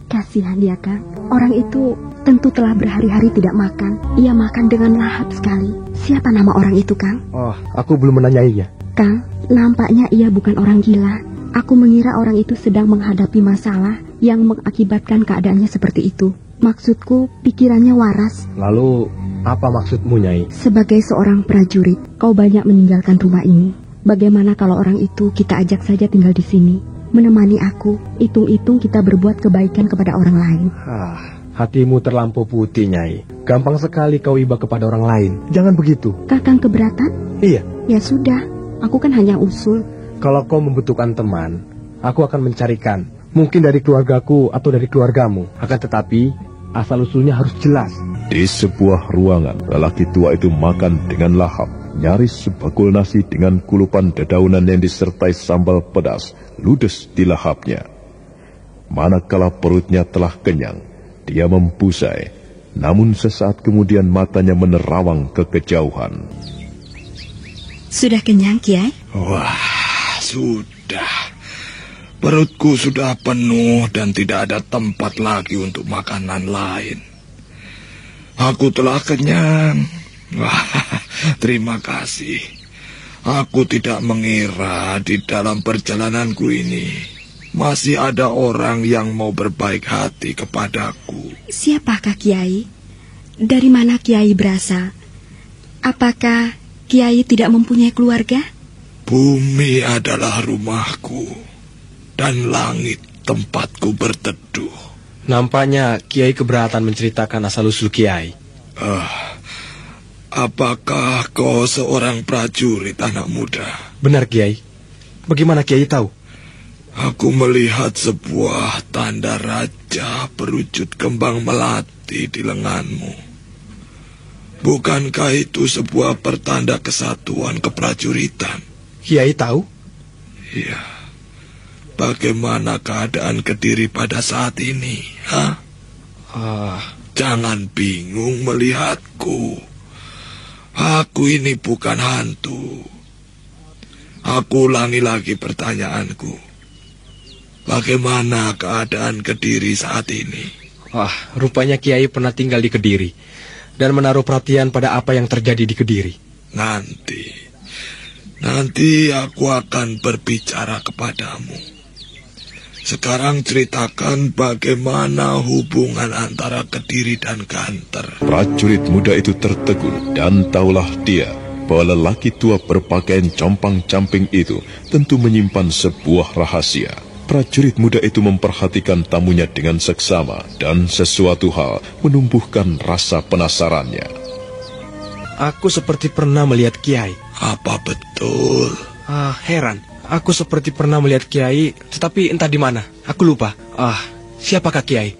Kasihan dia, Kang. Orang itu tentu telah berhari-hari tidak makan. Ia makan dengan lahap sekali. Siapa nama orang itu, Kang? Aku belum menanyainya. Kang, nampaknya ia bukan orang gila. Aku mengira orang itu sedang menghadapi masalah yang mengakibatkan keadaannya seperti itu. Maksudku, pikirannya waras. Lalu, apa maksudmu, Nyai? Sebagai seorang prajurit, kau banyak meninggalkan rumah ini. Bagaimana kalau orang itu kita ajak saja tinggal di sini? Menemani aku, hitung-hitung kita berbuat kebaikan kepada orang lain. Hatimu terlampau putih, Nyai. Gampang sekali kau iba kepada orang lain. Jangan begitu. Kakang keberatan? Iya. Ya sudah, aku kan hanya usul. Kalau kau membutuhkan teman, aku akan mencarikan. Mungkin dari keluargaku atau dari keluargamu. Akan tetapi, asal-usulnya harus jelas. Di sebuah ruangan, lelaki tua itu makan dengan lahap. Nyaris sebakul nasi dengan kulupan dedaunan yang disertai sambal pedas ludes di lahapnya. Manakala perutnya telah kenyang, dia mempusai. Namun sesaat kemudian matanya menerawang ke kejauhan. Sudah kenyang, Kiai? Wah, sudah. Perutku sudah penuh dan tidak ada tempat lagi untuk makanan lain. Aku telah kenyang. Wah, terima kasih. Aku tidak mengira di dalam perjalananku ini masih ada orang yang mau berbaik hati kepadaku. Siapakah Kiai? Dari mana Kiai berasal? Apakah Kiai tidak mempunyai keluarga? Bumi adalah rumahku dan langit tempatku berteduh. Nampaknya Kiai keberatan menceritakan asal-usul Kiai. Apakah kau seorang prajurit anak muda? Benar, Kiai. Bagaimana Kiai tahu? Aku melihat sebuah tanda raja berwujud kembang melati di lenganmu. Bukankah itu sebuah pertanda kesatuan keprajuritan? Kiai tahu? Iya. Bagaimana keadaan Kediri pada saat ini? Jangan bingung melihatku. Aku ini bukan hantu. Aku ulangi lagi pertanyaanku. Bagaimana keadaan Kediri saat ini? Rupanya Kiai pernah tinggal di Kediri dan menaruh perhatian pada apa yang terjadi di Kediri. Nanti aku akan berbicara kepadamu. Sekarang ceritakan bagaimana hubungan antara Kediri dan Ganter. Prajurit muda itu tertegun dan taulah dia bahwa lelaki tua berpakaian compang-camping itu tentu menyimpan sebuah rahasia. Prajurit muda itu memperhatikan tamunya dengan seksama dan sesuatu hal menumbuhkan rasa penasarannya. Aku seperti pernah melihat Kiai. Apa betul? Heran. Aku seperti pernah melihat Kiai, tetapi entah di mana. Aku lupa. Siapakah Kiai?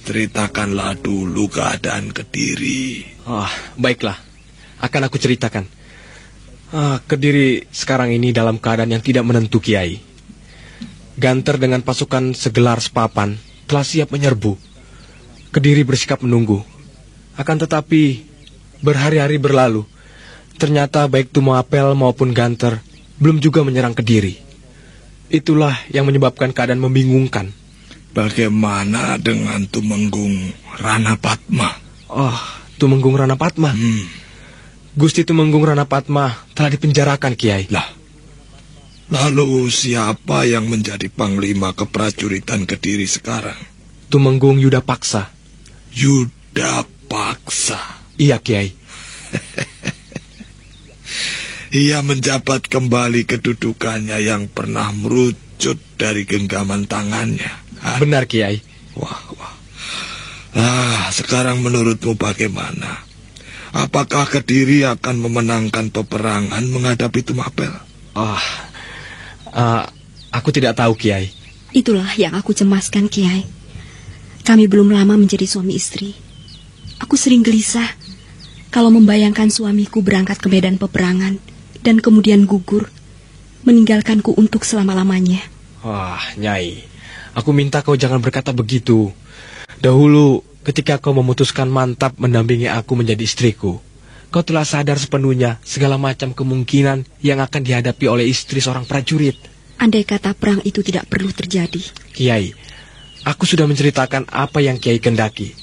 Ceritakanlah dulu keadaan Kediri. Baiklah. Akan aku ceritakan. Kediri sekarang ini dalam keadaan yang tidak menentu, Kiai. Ganter dengan pasukan segelar sepapan telah siap menyerbu. Kediri bersikap menunggu. Akan tetapi, berhari-hari berlalu. Ternyata baik Tumapel maupun Ganter belum juga menyerang Kediri. Itulah yang menyebabkan keadaan membingungkan. Bagaimana dengan Tumenggung Ranapatma? Tumenggung Ranapatma? Gusti Tumenggung Ranapatma telah dipenjarakan, Kiai. Lalu siapa yang menjadi panglima keprajuritan Kediri sekarang? Tumenggung Yudapaksa. Yudapaksa? Iya, Kiai. Ia menjabat kembali kedudukannya yang pernah merucut dari genggaman tangannya. Benar, Kiai. Sekarang menurutmu bagaimana? Apakah Kediri akan memenangkan peperangan menghadapi Tumapel? Aku tidak tahu, Kiai. Itulah yang aku cemaskan, Kiai. Kami belum lama menjadi suami istri. Aku sering gelisah kalau membayangkan suamiku berangkat ke medan peperangan dan kemudian gugur, meninggalkanku untuk selama-lamanya. Wah, Nyai, aku minta kau jangan berkata begitu. Dahulu, ketika kau memutuskan mantap mendampingi aku menjadi istriku, kau telah sadar sepenuhnya segala macam kemungkinan yang akan dihadapi oleh istri seorang prajurit. Andai kata perang itu tidak perlu terjadi. Kiai, aku sudah menceritakan apa yang Kiai kendaki.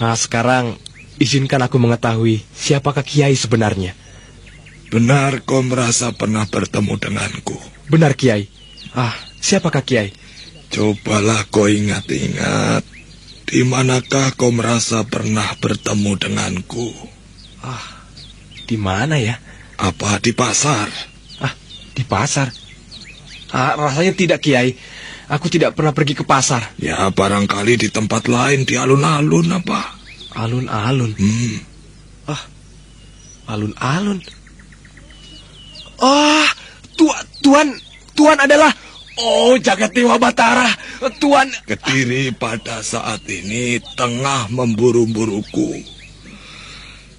Nah, sekarang izinkan aku mengetahui siapakah Kiai sebenarnya. Benar kau merasa pernah bertemu denganku? Benar, Kiai. Siapakah Kiai? Cobalah kau ingat-ingat. Di manakah kau merasa pernah bertemu denganku? Di mana ya? Apa di pasar? Di pasar? Rasanya tidak, Kiai. Aku tidak pernah pergi ke pasar. Ya, barangkali di tempat lain, di alun-alun apa? Alun-alun? Alun-alun? Tuan adalah... Oh, Jagat Dewa Batara, Tuan... Kediri pada saat ini tengah memburu-buruku.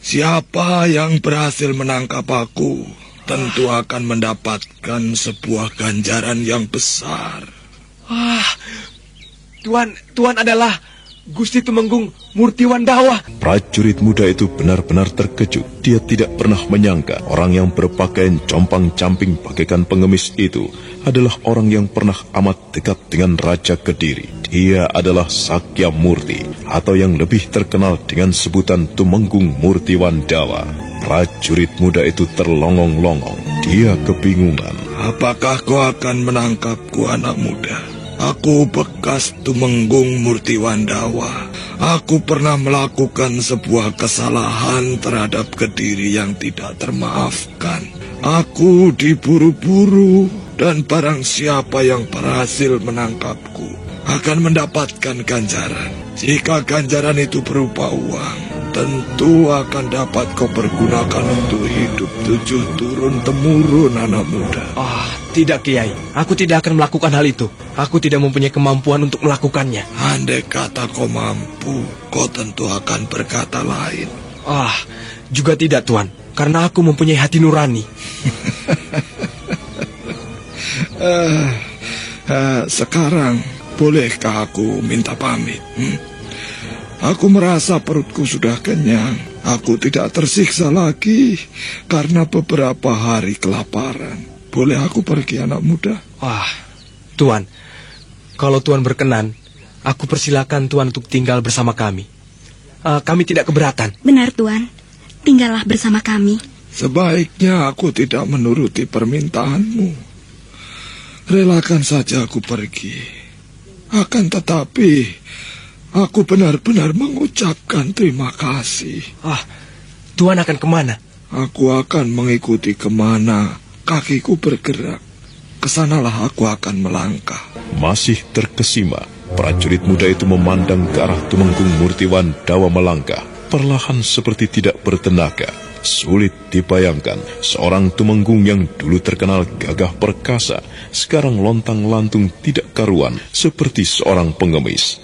Siapa yang berhasil menangkap aku tentu akan mendapatkan sebuah ganjaran yang besar. Tuan adalah Gusti Tumenggung Murtiwandawa. Prajurit muda itu benar-benar terkejut. Dia tidak pernah menyangka orang yang berpakaian compang-camping bagaikan pengemis itu adalah orang yang pernah amat dekat dengan Raja Kediri. Dia adalah Sakya Murti, atau yang lebih terkenal dengan sebutan Tumenggung Murtiwandawa. Prajurit muda itu terlongong-longong. Dia kebingungan. Apakah kau akan menangkapku, anak muda? Aku bekas Tumenggung Murtiwandawa. Aku pernah melakukan sebuah kesalahan terhadap Kediri yang tidak termaafkan. Aku diburu-buru, dan barang siapa yang berhasil menangkapku akan mendapatkan ganjaran. Jika ganjaran itu berupa uang, tentu akan dapat kau pergunakan untuk hidup 7 turun-temurun, anak muda. Tidak, Kiai. Aku tidak akan melakukan hal itu. Aku tidak mempunyai kemampuan untuk melakukannya. Andai kata kau mampu, kau tentu akan berkata lain. Juga tidak, Tuan. Karena aku mempunyai hati nurani. Sekarang, bolehkah aku minta pamit? Aku merasa perutku sudah kenyang. Aku tidak tersiksa lagi karena beberapa hari kelaparan. Boleh aku pergi, anak muda? Tuan, kalau Tuan berkenan, aku persilakan Tuan untuk tinggal bersama kami. Kami tidak keberatan. Benar, Tuan. Tinggallah bersama kami. Sebaiknya aku tidak menuruti permintaanmu. Relakan saja aku pergi. Akan tetapi, aku benar-benar mengucapkan terima kasih. Tuan akan kemana? Aku akan mengikuti kemana kakiku bergerak. Kesanalah aku akan melangkah. Masih terkesima, prajurit muda itu memandang ke arah Tumenggung Murtiwandawa melangkah, perlahan seperti tidak bertenaga. Sulit dibayangkan, seorang Tumenggung yang dulu terkenal gagah perkasa, sekarang lontang-lantung tidak karuan, seperti seorang pengemis.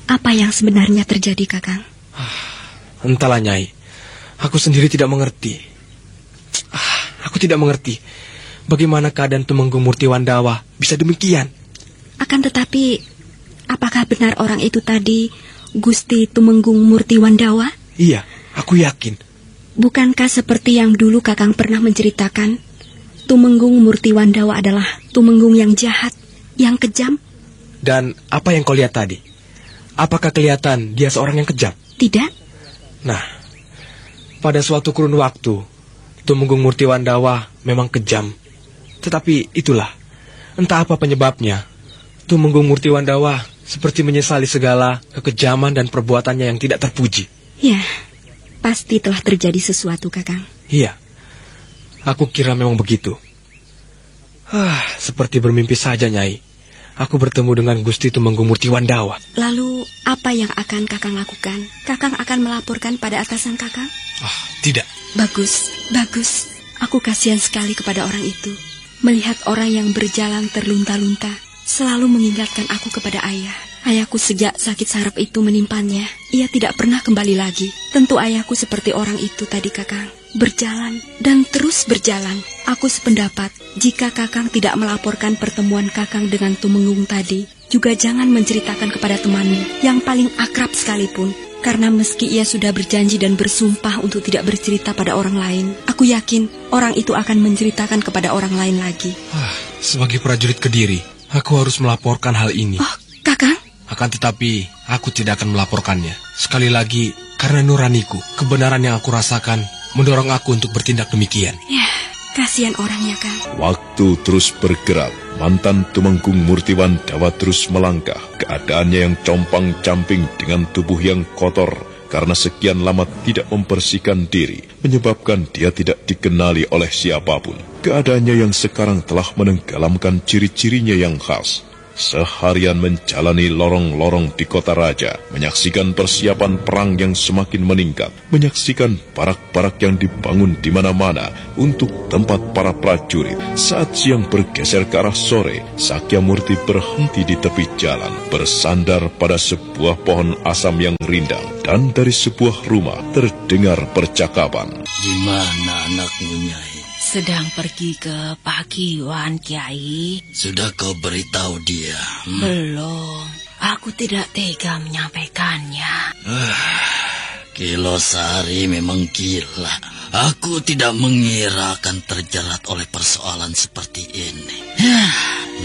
Apa yang sebenarnya terjadi, Kakang? Entahlah, Nyai. Aku sendiri tidak mengerti. Aku tidak mengerti bagaimana keadaan Tumenggung Murtiwandawa bisa demikian. Akan tetapi, apakah benar orang itu tadi Gusti Tumenggung Murtiwandawa? Iya, aku yakin. Bukankah seperti yang dulu Kakang pernah menceritakan, Tumenggung Murtiwandawa adalah Tumenggung yang jahat, yang kejam? Dan apa yang kau lihat tadi? Apakah kelihatan dia seorang yang kejam? Tidak. Nah, pada suatu kurun waktu, Tumenggung Murtiwandawa memang kejam. Tetapi itulah, entah apa penyebabnya, Tumenggung Murtiwandawa seperti menyesali segala kekejaman dan perbuatannya yang tidak terpuji. Ya, pasti telah terjadi sesuatu, Kakang. Iya, aku kira memang begitu. Seperti bermimpi saja, Nyai. Aku bertemu dengan Gusti Tumenggung Murtiwandawa. Lalu, apa yang akan Kakang lakukan? Kakang akan melaporkan pada atasan Kakang? Tidak. Bagus, bagus. Aku kasihan sekali kepada orang itu. Melihat orang yang berjalan terlunta-lunta selalu mengingatkan aku kepada ayah. Ayahku sejak sakit saraf itu menimpanya, ia tidak pernah kembali lagi. Tentu ayahku seperti orang itu tadi, Kakang. Berjalan dan terus berjalan. Aku sependapat, jika Kakang tidak melaporkan pertemuan Kakang dengan Tumenggung tadi, juga jangan menceritakan kepada temanmu yang paling akrab sekalipun. Karena meski ia sudah berjanji dan bersumpah untuk tidak bercerita pada orang lain, aku yakin orang itu akan menceritakan kepada orang lain lagi. Sebagai prajurit Kediri, aku harus melaporkan hal ini. Oh, Kakang? Akan tetapi, aku tidak akan melaporkannya. Sekali lagi, karena nuraniku, kebenaran yang aku rasakan mendorong aku untuk bertindak demikian. Ya, kasihan orangnya, Kang. Waktu terus bergerak. Mantan Tumenggung Murtiwan Dawa terus melangkah. Keadaannya yang compang-camping dengan tubuh yang kotor karena sekian lama tidak membersihkan diri, menyebabkan dia tidak dikenali oleh siapapun. Keadaannya yang sekarang telah menenggelamkan ciri-cirinya yang khas. Seharian menjalani lorong-lorong di kota raja, menyaksikan persiapan perang yang semakin meningkat, menyaksikan barak-barak yang dibangun di mana-mana untuk tempat para prajurit. Saat siang bergeser ke arah sore, Sakyamurti berhenti di tepi jalan, bersandar pada sebuah pohon asam yang rindang, dan dari sebuah rumah terdengar percakapan. Di mana anakmu, Nyai? Sedang pergi ke Pakiwan, Kiai. Sudah kau beritahu dia? Belum. Aku tidak tega menyampaikannya. Kilosari memang gila. Aku tidak mengira akan terjerat oleh persoalan seperti ini.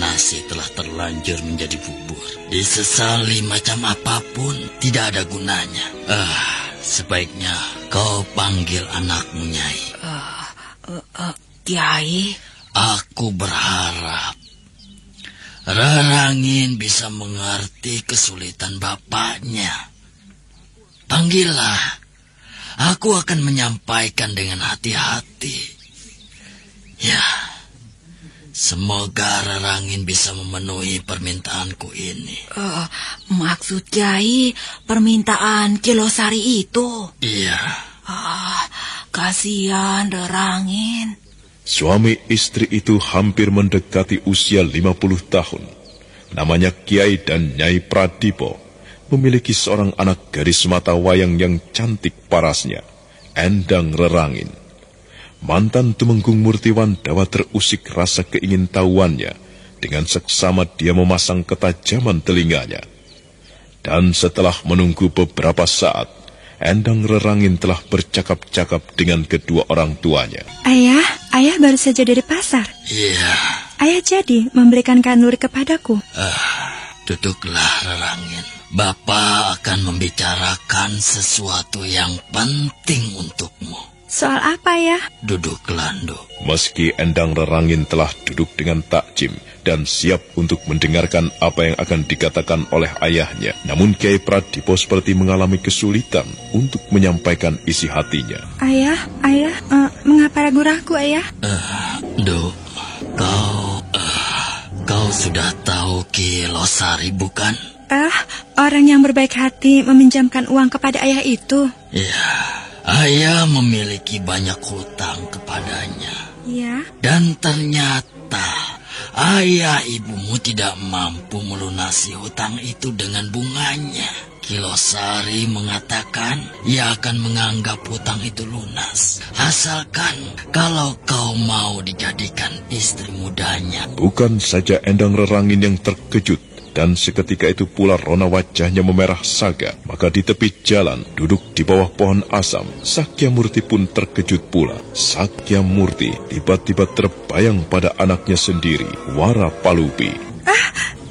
Nasi telah terlanjur menjadi bubur. Disesali macam apapun tidak ada gunanya. Sebaiknya kau panggil anakmu, Nyai. Kiai, aku berharap Rarangin bisa mengerti kesulitan bapaknya. Panggillah, aku akan menyampaikan dengan hati-hati. Ya, semoga Rarangin bisa memenuhi permintaanku ini. Maksud Kiai, permintaan Kilosari itu? Iya. Kasihan Rarangin. Suami istri itu hampir mendekati usia 50 tahun. Namanya Kiai dan Nyai Pradipo. Memiliki seorang anak gadis mata wayang yang cantik parasnya, Endang Rarangin. Mantan Tumenggung Murtiwan Dawa terusik rasa keingintahuannya. Dengan seksama dia memasang ketajaman telinganya. Dan setelah menunggu beberapa saat, Endang Rarangin telah bercakap-cakap dengan kedua orang tuanya. Ayah baru saja dari pasar. Iya. Ayah jadi memberikan kanuri kepadaku. Duduklah, Rarangin. Bapak akan membicarakan sesuatu yang penting untukmu. Soal apa, ya? Duduklah, Nduk. Meski Endang Rarangin telah duduk dengan takjim dan siap untuk mendengarkan apa yang akan dikatakan oleh ayahnya, namun Kiai Pradipo seperti mengalami kesulitan untuk menyampaikan isi hatinya. Ayah, mengapa ragu-ragu, Ayah? Nduk, kau sudah tahu Kilosari, bukan? Orang yang berbaik hati meminjamkan uang kepada ayah itu. Ya, ayah memiliki banyak hutang kepadanya. Ya. Dan ternyata ayah ibumu tidak mampu melunasi hutang itu dengan bunganya. Kilosari mengatakan ia akan menganggap hutang itu lunas, asalkan kalau kau mau dijadikan istri mudanya. Bukan saja Endang Rarangin yang terkejut, dan seketika itu pula rona wajahnya memerah saga. Maka di tepi jalan, duduk di bawah pohon asam, Sakyamurti pun terkejut pula. Sakyamurti tiba-tiba terbayang pada anaknya sendiri, Wara Palupi.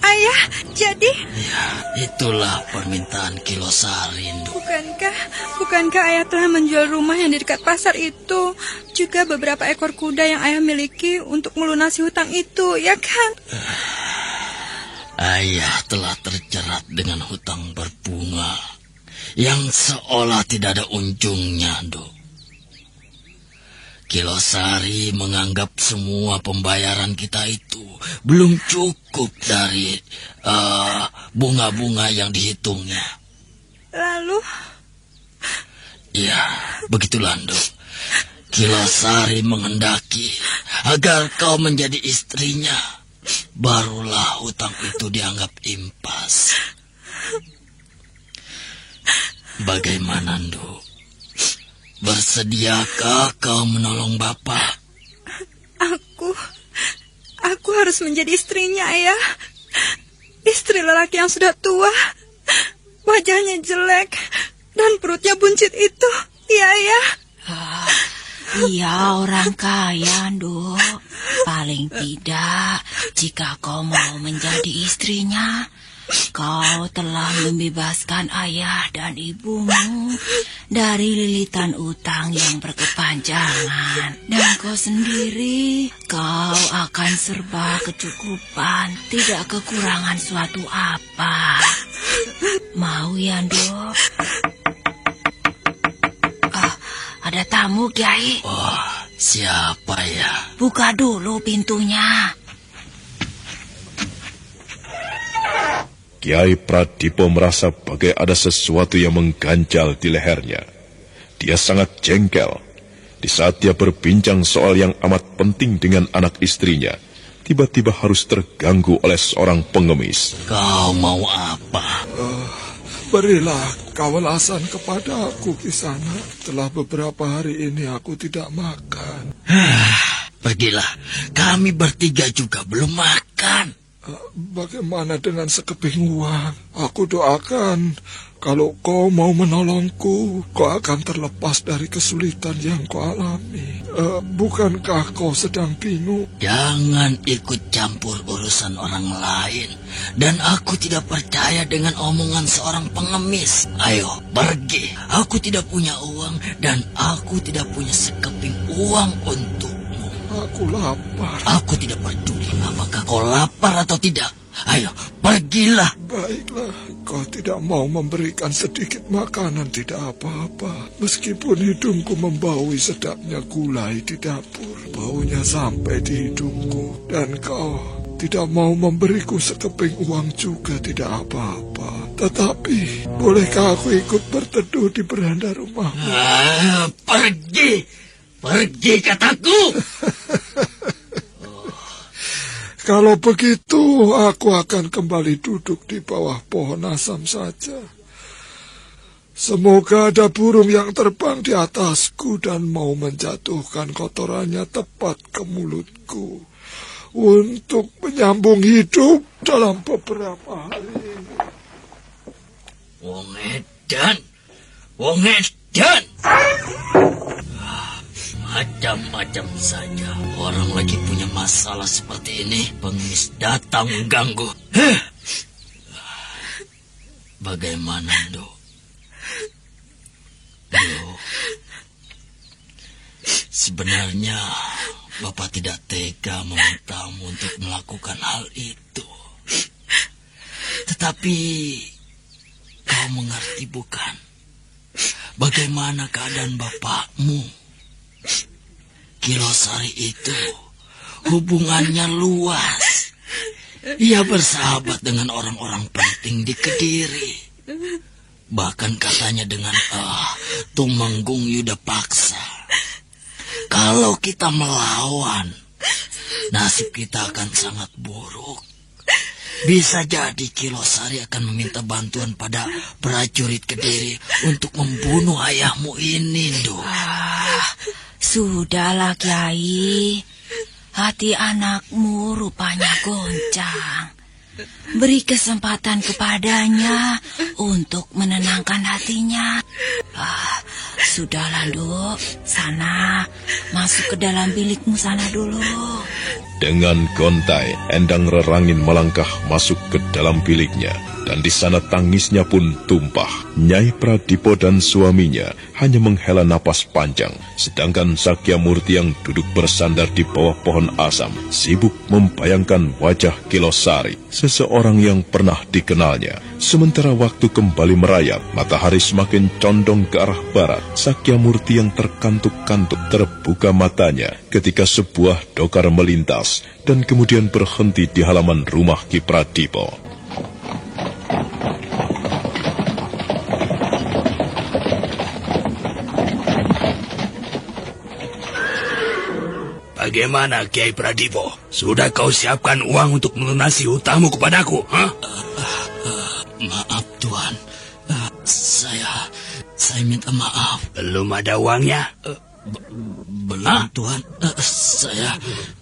Ayah, jadi? Ya, itulah permintaan Kilosari. Bukankah ayah telah menjual rumah yang di dekat pasar itu, juga beberapa ekor kuda yang ayah miliki untuk melunasi hutang itu, ya kan? Ayah telah terjerat dengan hutang berbunga yang seolah tidak ada ujungnya, Nduk. Kilosari menganggap semua pembayaran kita itu belum cukup dari bunga-bunga yang dihitungnya. Lalu? Ya, begitulah, Nduk. Kilosari menghendaki agar kau menjadi istrinya. Barulah hutang itu dianggap impas. Bagaimana, Nduk? Bersediakah kau menolong Bapak? Aku harus menjadi istrinya, Ayah. Istri lelaki yang sudah tua, wajahnya jelek, dan perutnya buncit itu. Iya, Ayah. Iya, orang kaya, Nduk. Paling tidak, jika kau mau menjadi istrinya, kau telah membebaskan ayah dan ibumu dari lilitan utang yang berkepanjangan. Dan kau sendiri, kau akan serba kecukupan, tidak kekurangan suatu apa. Mau ya, Nduk? Ada tamu, Kiai. Oh, siapa ya? Buka dulu pintunya. Kiai Pradipo merasa bagai ada sesuatu yang mengganjal di lehernya. Dia sangat jengkel. Di saat dia berbincang soal yang amat penting dengan anak istrinya, tiba-tiba harus terganggu oleh seorang pengemis. Kau mau apa? Berilah kawelasan kepada aku, Kisana. Telah beberapa hari ini aku tidak makan. Pergilah, kami bertiga juga belum makan. Bagaimana dengan sekeping uang? Aku doakan kalau kau mau menolongku, kau akan terlepas dari kesulitan yang kau alami. Bukankah kau sedang bingung? Jangan ikut campur urusan orang lain. Dan aku tidak percaya dengan omongan seorang pengemis. Ayo, pergi. Aku tidak punya uang dan aku tidak punya sekeping uang untukmu. Aku lapar. Aku tidak peduli apakah kau lapar atau tidak. Ayo, pergilah. Baiklah, kau tidak mau memberikan sedikit makanan tidak apa-apa. Meskipun hidungku membaui sedapnya gulai di dapur. Baunya sampai di hidungku. Dan kau tidak mau memberiku sekeping uang juga tidak apa-apa. Tetapi, bolehkah aku ikut berteduh di beranda rumahmu? Pergi! Pergi, kataku! Kalau begitu, aku akan kembali duduk di bawah pohon asam saja. Semoga ada burung yang terbang di atasku dan mau menjatuhkan kotorannya tepat ke mulutku untuk menyambung hidup dalam beberapa hari ini. Wong edan! Wong edan! Macam-macam saja. Orang lagi punya masalah seperti ini, pengemis datang mengganggu. Bagaimana, Nduk? Nduk, sebenarnya Bapak tidak tega memintamu untuk melakukan hal itu. Tetapi kau mengerti bukan? Bagaimana keadaan bapakmu? Kilosari itu hubungannya luas. Ia bersahabat dengan orang-orang penting di Kediri. Bahkan katanya dengan Tumenggung Yuda Paksa. Kalau kita melawan, nasib kita akan sangat buruk. Bisa jadi Kilosari akan meminta bantuan pada prajurit Kediri untuk membunuh ayahmu ini, Nduk. Sudahlah, Kiai. Hati anakmu rupanya goncang. Beri kesempatan kepadanya untuk menenangkan hatinya. Sudahlah, Nduk. Sana, masuk ke dalam bilikmu sana dulu. Dengan gontai, Endang Rerangin melangkah masuk ke dalam biliknya. Dan di sana tangisnya pun tumpah. Nyai Pradipo dan suaminya hanya menghela napas panjang. Sedangkan Sakya Murti yang duduk bersandar di bawah pohon asam sibuk membayangkan wajah Kilosari, seseorang yang pernah dikenalnya. Sementara waktu kembali merayap, matahari semakin condong ke arah barat. Sakya Murti yang terkantuk-kantuk terbuka matanya ketika sebuah dokar melintas dan kemudian berhenti di halaman rumah Ki Pradipo. Bagaimana, Kiai Pradipo? Sudah kau siapkan uang untuk melunasi hutangmu kepadaku? Maaf, Tuan. Saya minta maaf. Belum ada uangnya? Belum, Tuhan.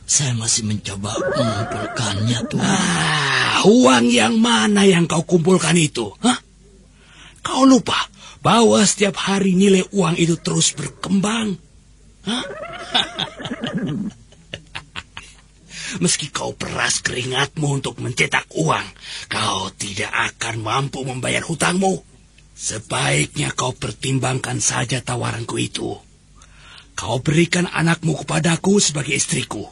Saya masih mencoba mengumpulkannya, Tuhan. Uang yang mana yang kau kumpulkan itu? Kau lupa bahwa setiap hari nilai uang itu terus berkembang? Meski kau peras keringatmu untuk mencetak uang, kau tidak akan mampu membayar hutangmu. Sebaiknya kau pertimbangkan saja tawaranku itu. Kau berikan anakmu kepadaku sebagai istriku,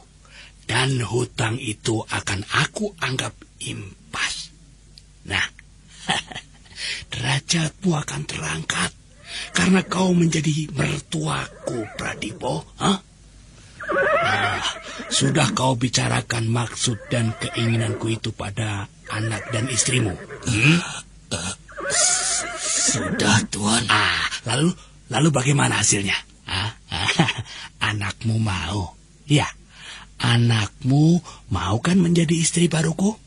dan hutang itu akan aku anggap impas. Nah, derajatmu akan terangkat karena kau menjadi mertuaku, Pradipo. Sudah kau bicarakan maksud dan keinginanku itu pada anak dan istrimu? Sudah, Tuan. Lalu bagaimana hasilnya? Anakmu mau? Ya, anakmu mau kan menjadi istri baruku?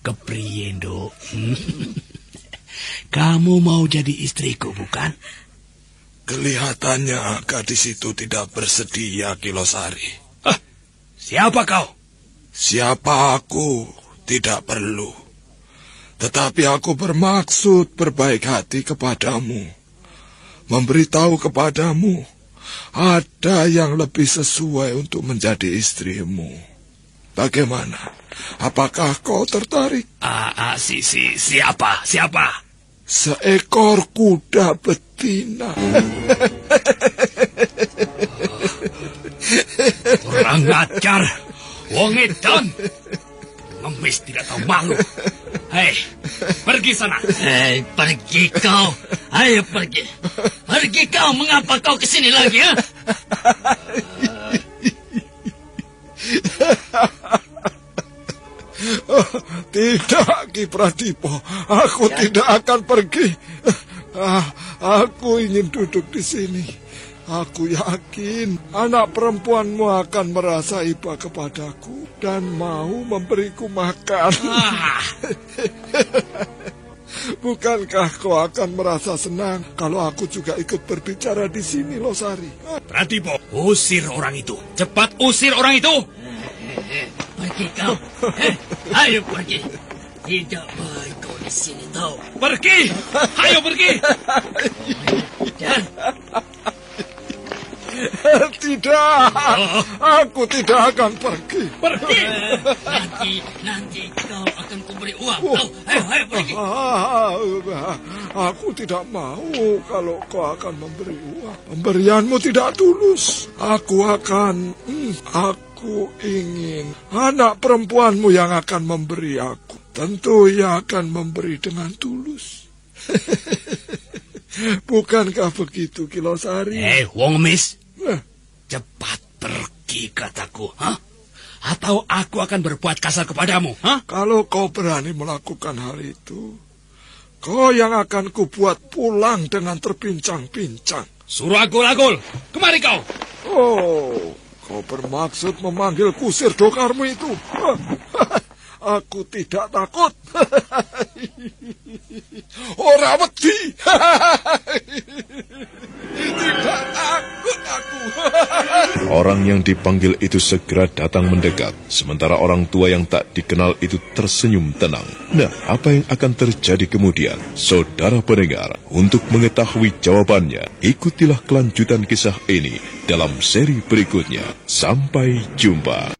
Kepriye, Nduk? Kamu mau jadi istriku, bukan? Kelihatannya gadis itu tidak bersedia, Kilosari. Siapa kau? Siapa aku tidak perlu. Tetapi aku bermaksud berbaik hati kepadamu. Memberitahu kepadamu, ada yang lebih sesuai untuk menjadi istrimu. Bagaimana? Apakah kau tertarik? Siapa? Seekor kuda betina. Kurang ajar, wong edan. Ngemis tidak tahu malu. Hei, pergi sana. Hei, pergi kau. Ayo pergi. Pergi kau, mengapa kau kesini lagi, ya? Tidak, Ki Pradipo. Aku tidak akan pergi. Aku ingin duduk di sini. Aku yakin anak perempuanmu akan merasa iba kepadaku dan mau memberiku makan. Bukankah kau akan merasa senang kalau aku juga ikut berbicara di sini, Losari? Pradipo, usir orang itu. Cepat usir orang itu. Pergi kau. Ayo pergi. Tidak baik kau di sini, tahu. Pergi. Ayo pergi. Tidak, aku tidak akan pergi. Pergi. Nanti kau akan kuberi uang. Ayo pergi. Aku tidak mau kalau kau akan memberi uang. Pemberianmu tidak tulus. Aku ingin anak perempuanmu yang akan memberi aku. Tentu ia akan memberi dengan tulus. Bukankah begitu, Kilosari? Wong Mis. Cepat pergi, kataku. Atau aku akan berbuat kasar kepadamu. Kalau kau berani melakukan hal itu, kau yang akan kubuat pulang dengan terpincang-pincang. Suragul-agul, kemari kau. Kau bermaksud memanggil kusir dokarmu itu? Aku tidak takut. Ora wedi. Tidak takut aku. Orang yang dipanggil itu segera datang mendekat, sementara orang tua yang tak dikenal itu tersenyum tenang. Nah, apa yang akan terjadi kemudian? Saudara pendengar, untuk mengetahui jawabannya, ikutilah kelanjutan kisah ini dalam seri berikutnya. Sampai jumpa.